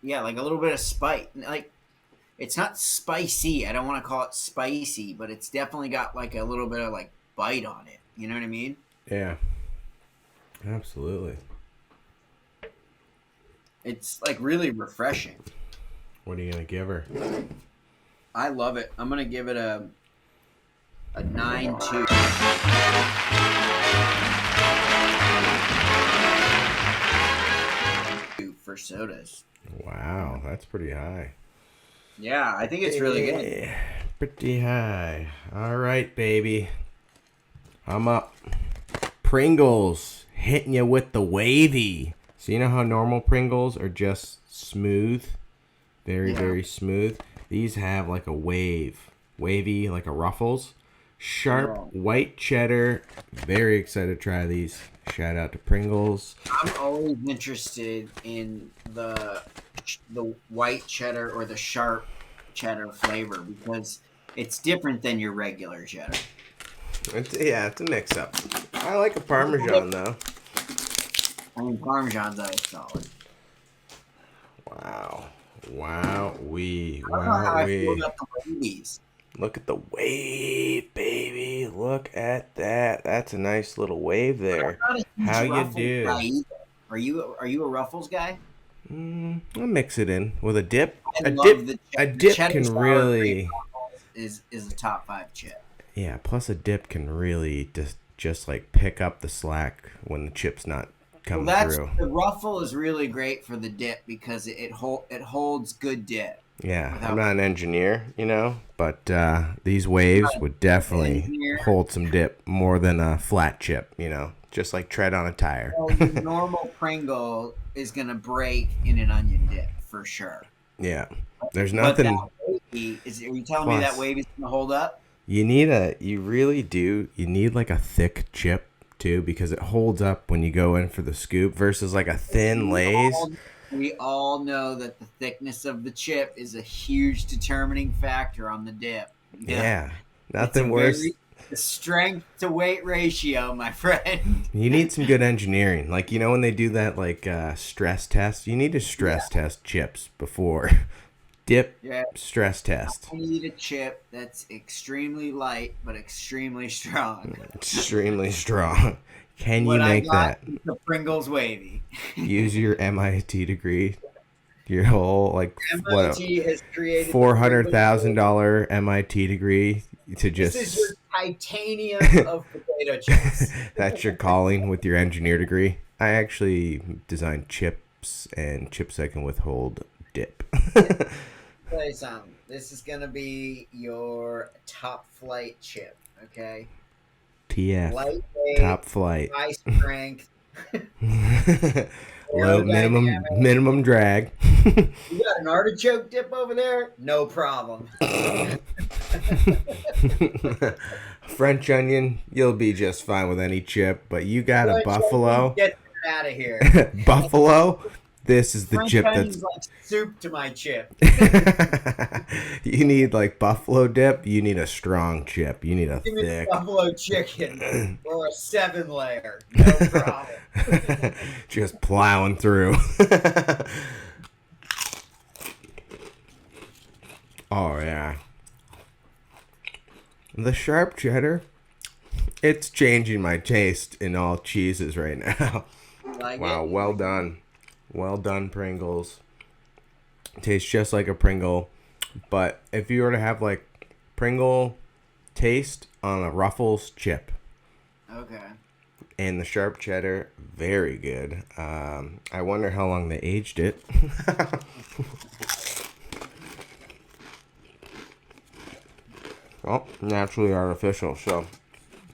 like a little bit of spice. Like it's not spicy. I don't want to call it spicy, but it's definitely got like a little bit of like bite on it. You know what I mean? Yeah. Absolutely. It's like really refreshing. What are you gonna give her? I love it. I'm gonna give it a 9.2. For sodas. Wow, that's pretty high. Yeah, I think it's really good. Pretty high. All right, baby. I'm up. Pringles hitting you with the wavy. So you know how normal Pringles are just smooth? Very smooth. These have like a wavy, like a Ruffles. Sharp white cheddar. Very excited to try these. Shout out to Pringles. I'm always interested in the white cheddar or the sharp cheddar flavor because it's different than your regular cheddar. It's a mix-up. I like a Parmesan, though. I mean, Parmesan's always solid. Wow. I feel about the wavies. Look at the wave, baby. Look at that. That's a nice little wave there. How you do? Are you a Ruffles guy? I'll mix it in with a dip. A dip can really is a top 5 chip. Yeah, plus a dip can really just like pick up the slack when the chip's not coming through. The Ruffle is really great for the dip because it holds good dip. Yeah, I'm not an engineer, but these waves would definitely hold some dip more than a flat chip, just like tread on a tire. Well, the normal Pringle is going to break in an onion dip for sure. Yeah, there's nothing. Are you telling me that wavy is going to hold up? You really do. You need like a thick chip too because it holds up when you go in for the scoop versus like a thin Lay's. We all know that the thickness of the chip is a huge determining factor on the dip. Yeah, nothing worse. The strength to weight ratio, my friend. You need some good engineering. Like, when they do that like stress test, you need to stress test chips before dip stress test. I need a chip that's extremely light but extremely strong. Extremely strong. Can you make that? The Pringles wavy. Use your MIT degree. Your whole MIT has created $400,000 MIT degree to just. This is your titanium of potato chips. That's your calling with your engineer degree. I actually designed chips and chips that can withhold dip. Play something. This is gonna be your top flight chip. Okay. TF. Lightweight, top flight. high strength. Low minimum drag. You got an artichoke dip over there? No problem. French onion, you'll be just fine with any chip, but you got a buffalo. Get out of here. Buffalo, This is the French chip onions that's like soup to my chip. you need like buffalo dip. You need a strong chip. You need a Give me the thick buffalo chicken or a 7-layer. No problem. just plowing through. Oh yeah. The sharp cheddar, it's changing my taste in all cheeses right now. Like Wow, it? well done. Well done, Pringles. Tastes just like a Pringle. But if you were to have like Pringle taste on a Ruffles chip. Okay. And the sharp cheddar, very good. I wonder how long they aged it. Well, naturally artificial, so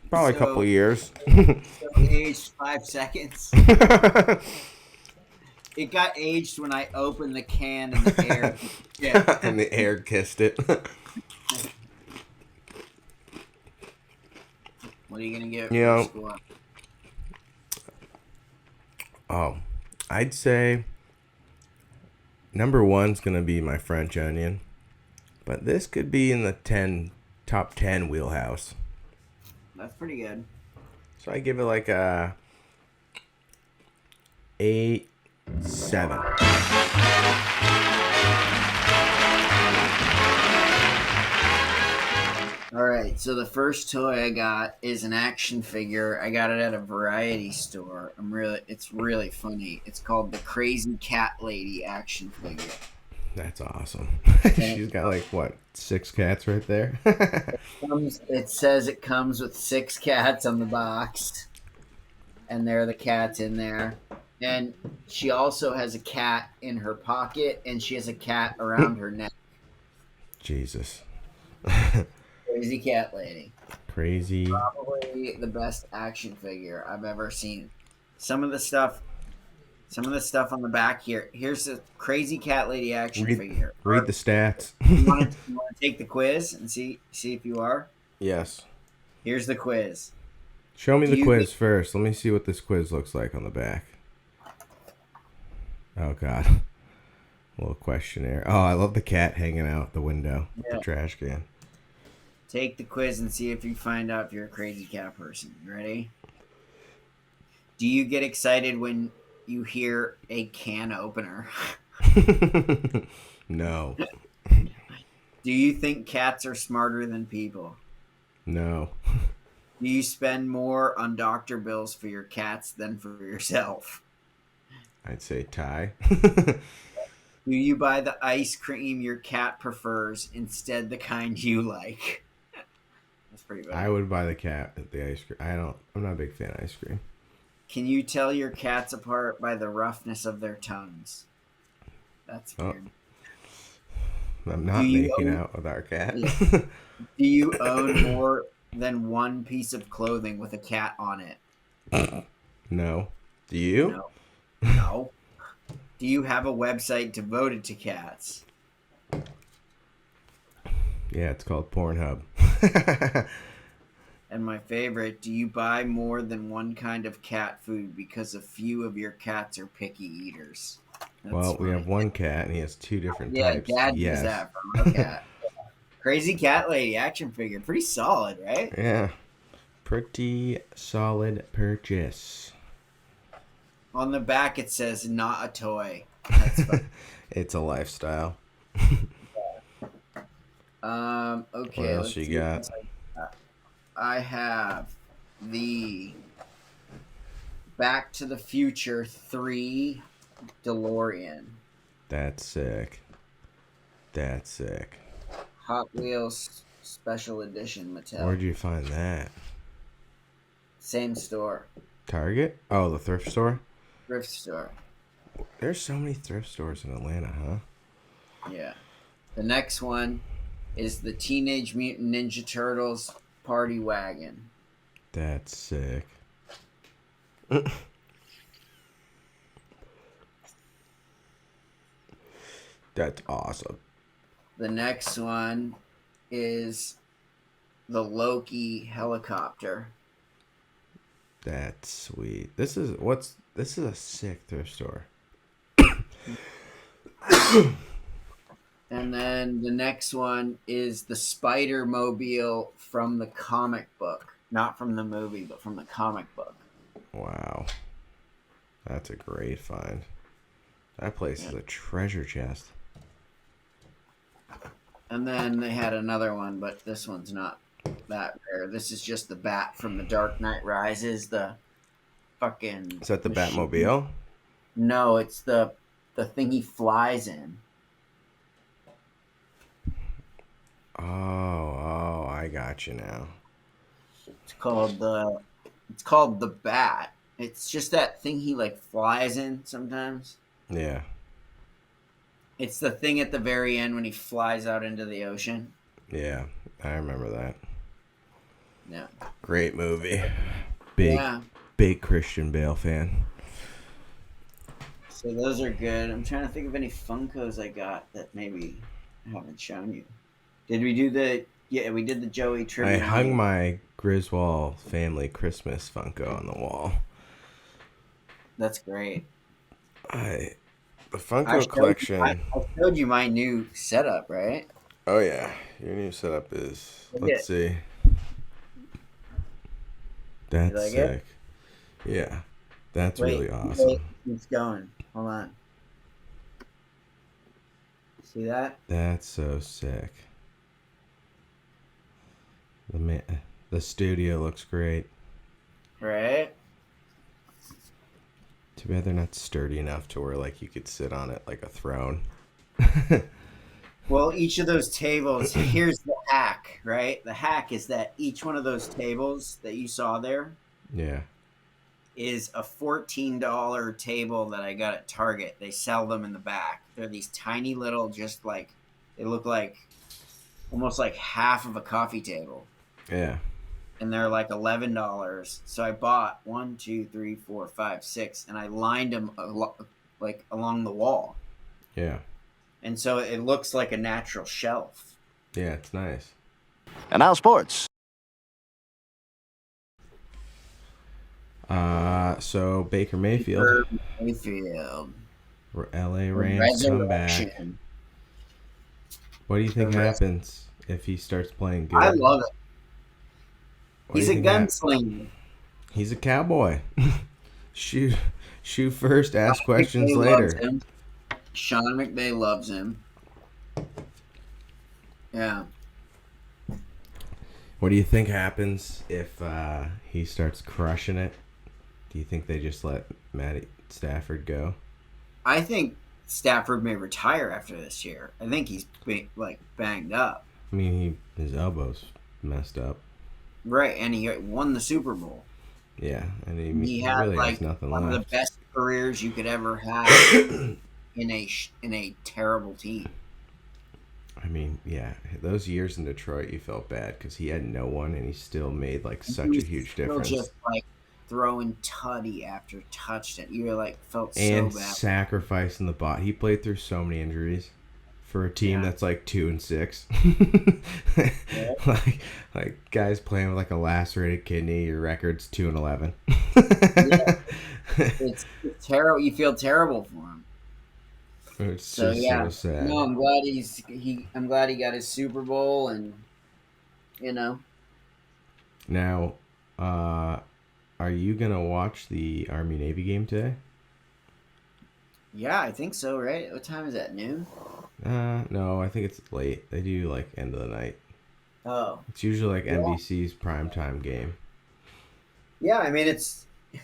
probably a couple years. So aged 5 seconds. It got aged when I opened the can and the air. Yeah. And the air kissed it. What are you gonna get? You know, for score? Oh, I'd say number one's gonna be my French onion, but this could be in the top 10 wheelhouse. That's pretty good. So I give it like a 8, 7. All right, so the first toy I got is an action figure. I got it at a variety store. It's really funny. It's called the Crazy Cat Lady action figure. That's awesome. She's got like what, 6 cats right there. It says it comes with 6 cats on the box, and there are the cats in there. And she also has a cat in her pocket, and she has a cat around her neck. Jesus. Crazy Cat Lady. Crazy. Probably the best action figure I've ever seen. Some of the stuff on the back here. Here's the Crazy Cat Lady action figure. Read the stats. You want to take the quiz and see if you are? Yes. Here's the quiz. Show me the quiz first. Let me see what this quiz looks like on the back. Oh, God. A little questionnaire. Oh, I love the cat hanging out the window. Yeah. The trash can. Take the quiz and see if you find out if you're a crazy cat person. You ready? Do you get excited when you hear a can opener? No. Do you think cats are smarter than people? No. Do you spend more on doctor bills for your cats than for yourself? I'd say tie. Do you buy the ice cream your cat prefers instead the kind you like? That's pretty bad. I would buy the cat at the ice cream. I'm not a big fan of ice cream. Can you tell your cats apart by the roughness of their tongues? That's weird. I'm not making out with our cat. Do you own more than one piece of clothing with a cat on it? No. Do you? No. Do you have a website devoted to cats? Yeah, it's called Pornhub. And my favorite, do you buy more than one kind of cat food because a few of your cats are picky eaters? Well, we have one cat and he has 2 different types. Yeah, Dad does that from our cat. Crazy Cat Lady action figure. Pretty solid, right? Yeah. Pretty solid purchase. On the back it says, not a toy. That's fun. It's a lifestyle. Okay. What else you got? I have the Back to the Future 3 DeLorean. That's sick. That's sick. Hot Wheels Special Edition Mattel. Where'd you find that? Same store. Target? Oh, the thrift store? Thrift store. There's so many thrift stores in Atlanta, huh? Yeah. The next one is the Teenage Mutant Ninja Turtles Party Wagon. That's sick. That's awesome. The next one is the Loki helicopter. That's sweet. This is a sick thrift store. And then the next one is the Spider Mobile from the comic book. Not from the movie, but from the comic book. Wow. That's a great find. That place is a treasure chest. And then they had another one, but this one's not that rare. This is just the bat from the Dark Knight Rises. The fucking... Is that the Batmobile? No, it's the thing he flies in. Oh, I got you now. It's called the bat. It's just that thing he like flies in sometimes. Yeah. It's the thing at the very end when he flies out into the ocean. Yeah, I remember that. Yeah. Great movie. Big Christian Bale fan. So those are good. I'm trying to think of any Funkos I got that maybe I haven't shown you. Did we do the... Yeah, we did the Joey tribute. I hung my Griswold family Christmas Funko on the wall. That's great. The Funko collection... I showed you my new setup, right? Oh, yeah. Your new setup is... Let's see. That's like sick. It? Yeah. That's really awesome. Wait, it's going. Hold on. See that? That's so sick. The studio looks great. Right? Too bad they're not sturdy enough to where like you could sit on it like a throne. Well, each of those tables, here's the hack, right? The hack is that each one of those tables that you saw there is a $14 table that I got at Target. They sell them in the back. They're these tiny little, just like, they look like almost like half of a coffee table. Yeah. And they're like $11. So I bought 1, 2, 3, 4, 5, 6, and I lined them like along the wall. Yeah. And so it looks like a natural shelf. Yeah, it's nice. And now sports. So Baker Mayfield. LA Rams comeback. What do you think happens if he starts playing good? I love it. He's a gunslinger. He's a cowboy. Shoot first, ask questions later. Sean McVay loves him. Yeah. What do you think happens if he starts crushing it? Do you think they just let Matty Stafford go? I think Stafford may retire after this year. I think he's banged up. I mean, his elbow's messed up. Right, and he won the Super Bowl. Yeah, and he had really like has nothing one left. of the best careers you could ever have in a terrible team. I mean, yeah, those years in Detroit, you felt bad because he had no one, and he still made like such a huge difference. Just like throwing tutty after touchdown, you were like felt and so bad. Sacrificing the bot. He played through so many injuries for a team that's like 2-6. like guys playing with like a lacerated kidney. Your record's 2-11. It's terrible. You feel terrible for him. It's so sad. No, I'm glad I'm glad he got his Super Bowl, and Now, are you gonna watch the Army Navy game today? Yeah, I think so. Right? What time is that? Noon? No, I think it's late. They do like end of the night. Oh. It's usually like NBC's primetime game. Yeah, I mean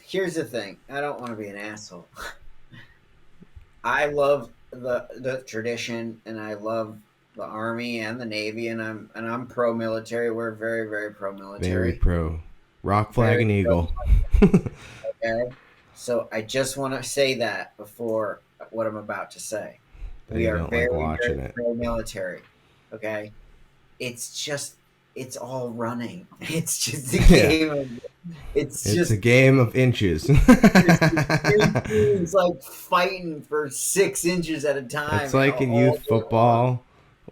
here's the thing. I don't want to be an asshole. I love the tradition, and I love the Army and the Navy, and I'm pro military. We're very, very pro military. Very pro. Rock, flag, and eagle. Okay. So I just want to say that before what I'm about to say. We are very, very pro military. Okay. It's all running. It's just a game of it's a game of inches. It's like fighting for 6 inches at a time. It's like in youth football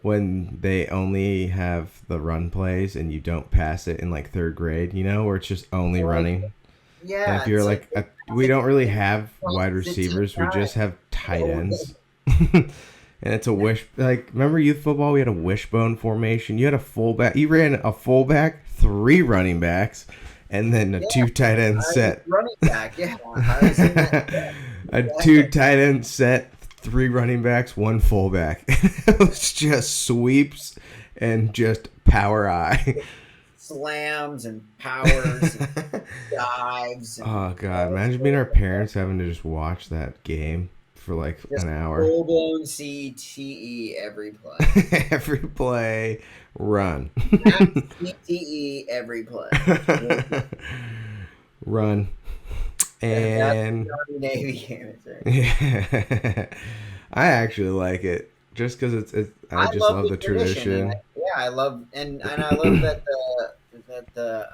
when they only have the run plays and you don't pass it in like 3rd grade, where it's just only running. Yeah. And if you're we don't really have wide receivers. We just have tight ends. And it's a remember youth football? We had a wishbone formation. You had a fullback. You ran a fullback, 3 running backs, and then a 2 tight end set. Running back, yeah. I was in that, a 2 tight end set, 3 running backs, 1 fullback. It was just sweeps and just power eye. Slams and powers and dives. And oh, God. Imagine being our parents having to just watch that game for like just an hour. Full-blown CTE every play. Every play, run. CTE every play. Run. And that's the Navy game. Yeah. I actually like it just because I just love the tradition. I love and I love that the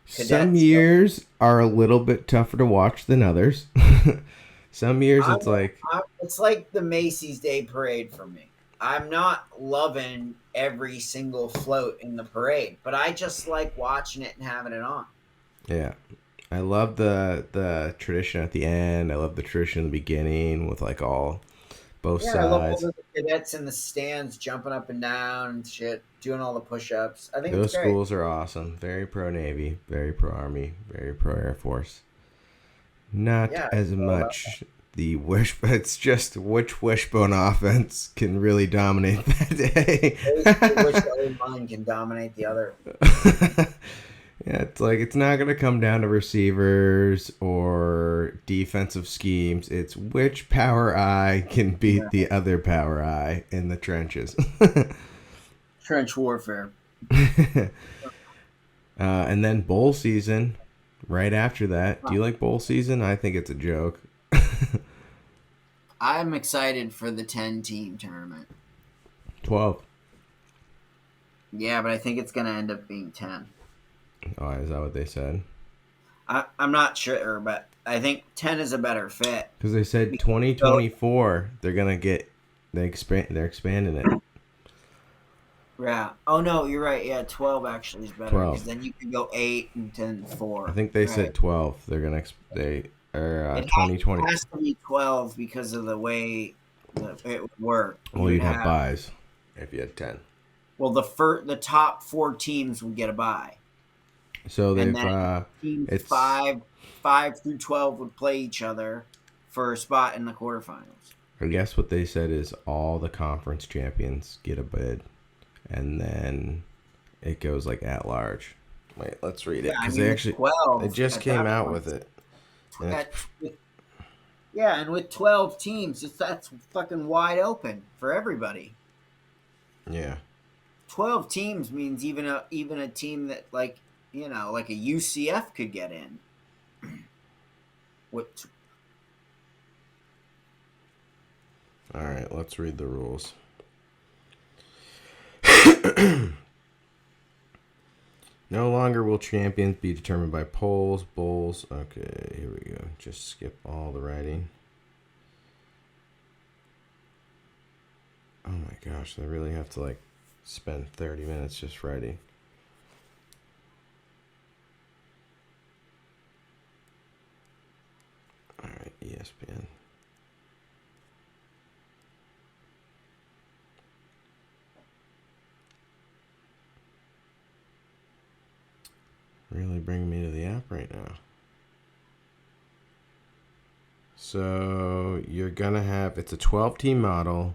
some years are a little bit tougher to watch than others. Some years it's like the Macy's Day Parade for me. I'm not loving every single float in the parade, but I just like watching it and having it on. Yeah. I love the tradition at the end. I love the tradition in the beginning with like both sides. I love all the cadets in the stands jumping up and down and shit, doing all the push-ups. I think those it's great. schools are awesome. Very pro Navy, very pro Army, very pro Air Force. Not as much it's just which wishbone offense can really dominate that day. Which other line can dominate the other. Yeah, it's like it's not going to come down to receivers or defensive schemes. It's which power eye can beat the other power eye in the trenches. Trench warfare. And then bowl season right after that. Do you like bowl season? I think it's a joke. I'm excited for the 10-team tournament. 12. Yeah, but I think it's going to end up being 10. Oh, is that what they said? I'm not sure, but I think 10 is a better fit. Because they said 2024, they're expanding it. Yeah. Oh, no, you're right. Yeah, 12 actually is better. 12. Because then you can go 8 and 10, 4. I think they said 12. They're going to... 2020. It has to be 12 because of the way it would work. Well, you'd have buys if you had 10. Well, the top 4 teams would get a bye. So they've teams 5 through 12 would play each other for a spot in the quarterfinals. I guess what they said is all the conference champions get a bid, and then it goes like at large. Wait, let's read it because they just came out with it. And with 12 teams, that's fucking wide open for everybody. Yeah. 12 teams means even a team that like a UCF could get in. All right, let's read the rules. No longer will champions be determined by polls, bowls. Okay, here we go. Just skip all the writing. Oh my gosh, they really have to spend 30 minutes just writing. All right, ESPN. Really bringing me to the app right now. So you're gonna have, it's a 12-team model,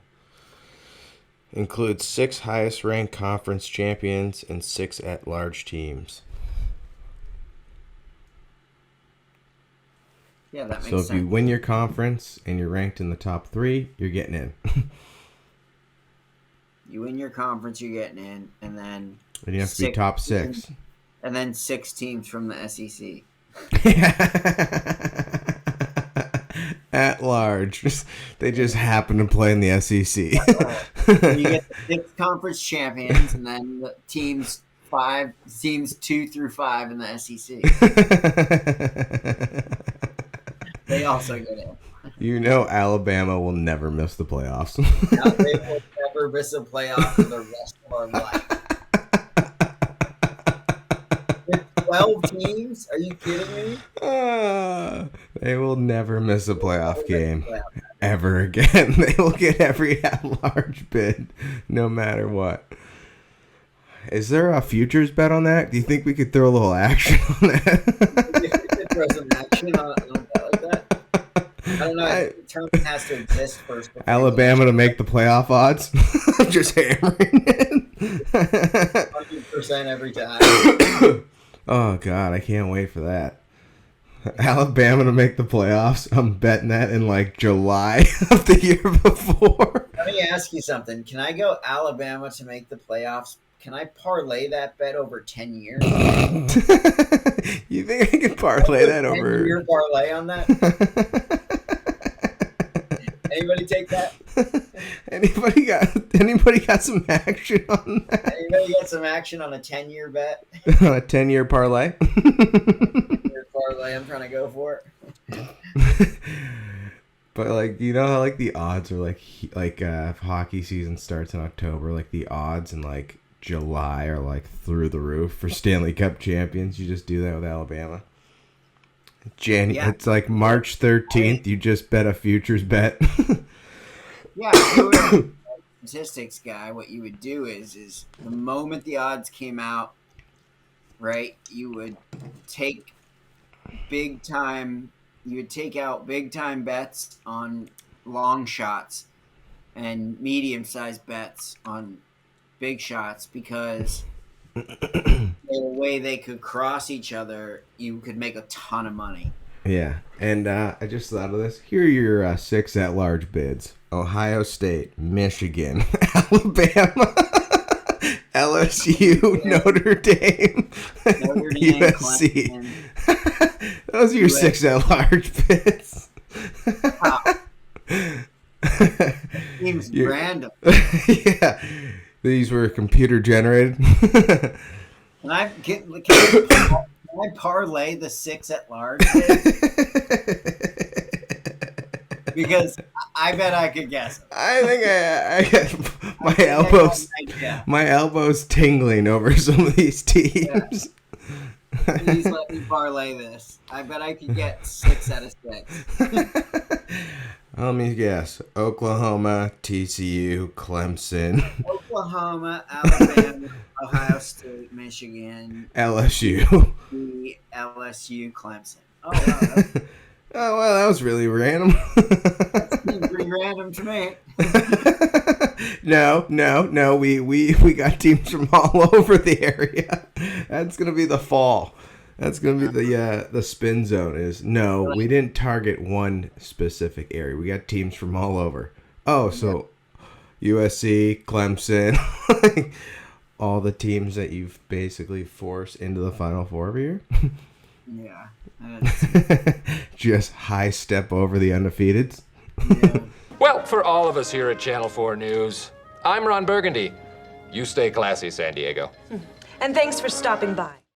includes 6 highest ranked conference champions and 6 at-large teams. Yeah, that makes sense. So if you win your conference and you're ranked in the top 3, you're getting in. You win your conference, you're getting in, and then you have to be top 6. And then 6 teams from the SEC. At large. They just happen to play in the SEC. You get the 6 conference champions, and then the teams 2 through 5 in the SEC. They also get in. You know Alabama will never miss the playoffs. Now they will never miss a playoff for the rest of our life. 12 teams? Are you kidding me? They will never miss a playoff game. ever again. They will get every at-large bid, no matter what. Is there a futures bet on that? Do you think we could throw a little action on that? Throw some action on a bet like that. I don't know. The tournament has to exist first. Alabama to make the playoff odds. Just hammering it. 100% every time. Oh, God. I can't wait for that. Alabama to make the playoffs. I'm betting that in like July of the year before. Let me ask you something. Can I go Alabama to make the playoffs? Can I parlay that bet over 10 years? You think I can parlay that over? 10-year parlay on that? Anybody take that? Anybody got some action on that? Anybody got some action on a 10-year bet? On a 10-year parlay? 10-year parlay I'm trying to go for it. But like, you know how like the odds are like if hockey season starts in October, like the odds in like July are like through the roof for Stanley Cup champions. You just do that with Alabama. It's like March 13th. You just bet a futures bet. Yeah, if you were a statistics guy, what you would do is the moment the odds came out, right, you would take out big time bets on long shots and medium sized bets on big shots, because the way they could cross each other, you could make a ton of money. Yeah, and I just thought of this. Here are your 6 at-large bids: Ohio State, Michigan, Alabama, LSU, Notre Dame, USC. Those are your 6 at-large bids. Seems random. Yeah, these were computer generated. Can I parlay the 6 at large? Because I bet I could guess it. I think my elbows tingling over some of these teams. Yeah. Please let me parlay this. I bet I could get 6 out of 6. Let me guess. Oklahoma, TCU, Clemson. Oklahoma, Alabama, Ohio State, Michigan. LSU. LSU, Clemson. Oh, wow. Oh, well, that was really random. That seems pretty random to me. No. We got teams from all over the area. That's going to be the fall. That's going to be the spin zone we didn't target one specific area. We got teams from all over. Oh, so USC, Clemson, all the teams that you've basically forced into the Final Four every year. Yeah. Just high step over the undefeateds. Yeah. Well, for all of us here at Channel 4 News, I'm Ron Burgundy. You stay classy, San Diego. And thanks for stopping by.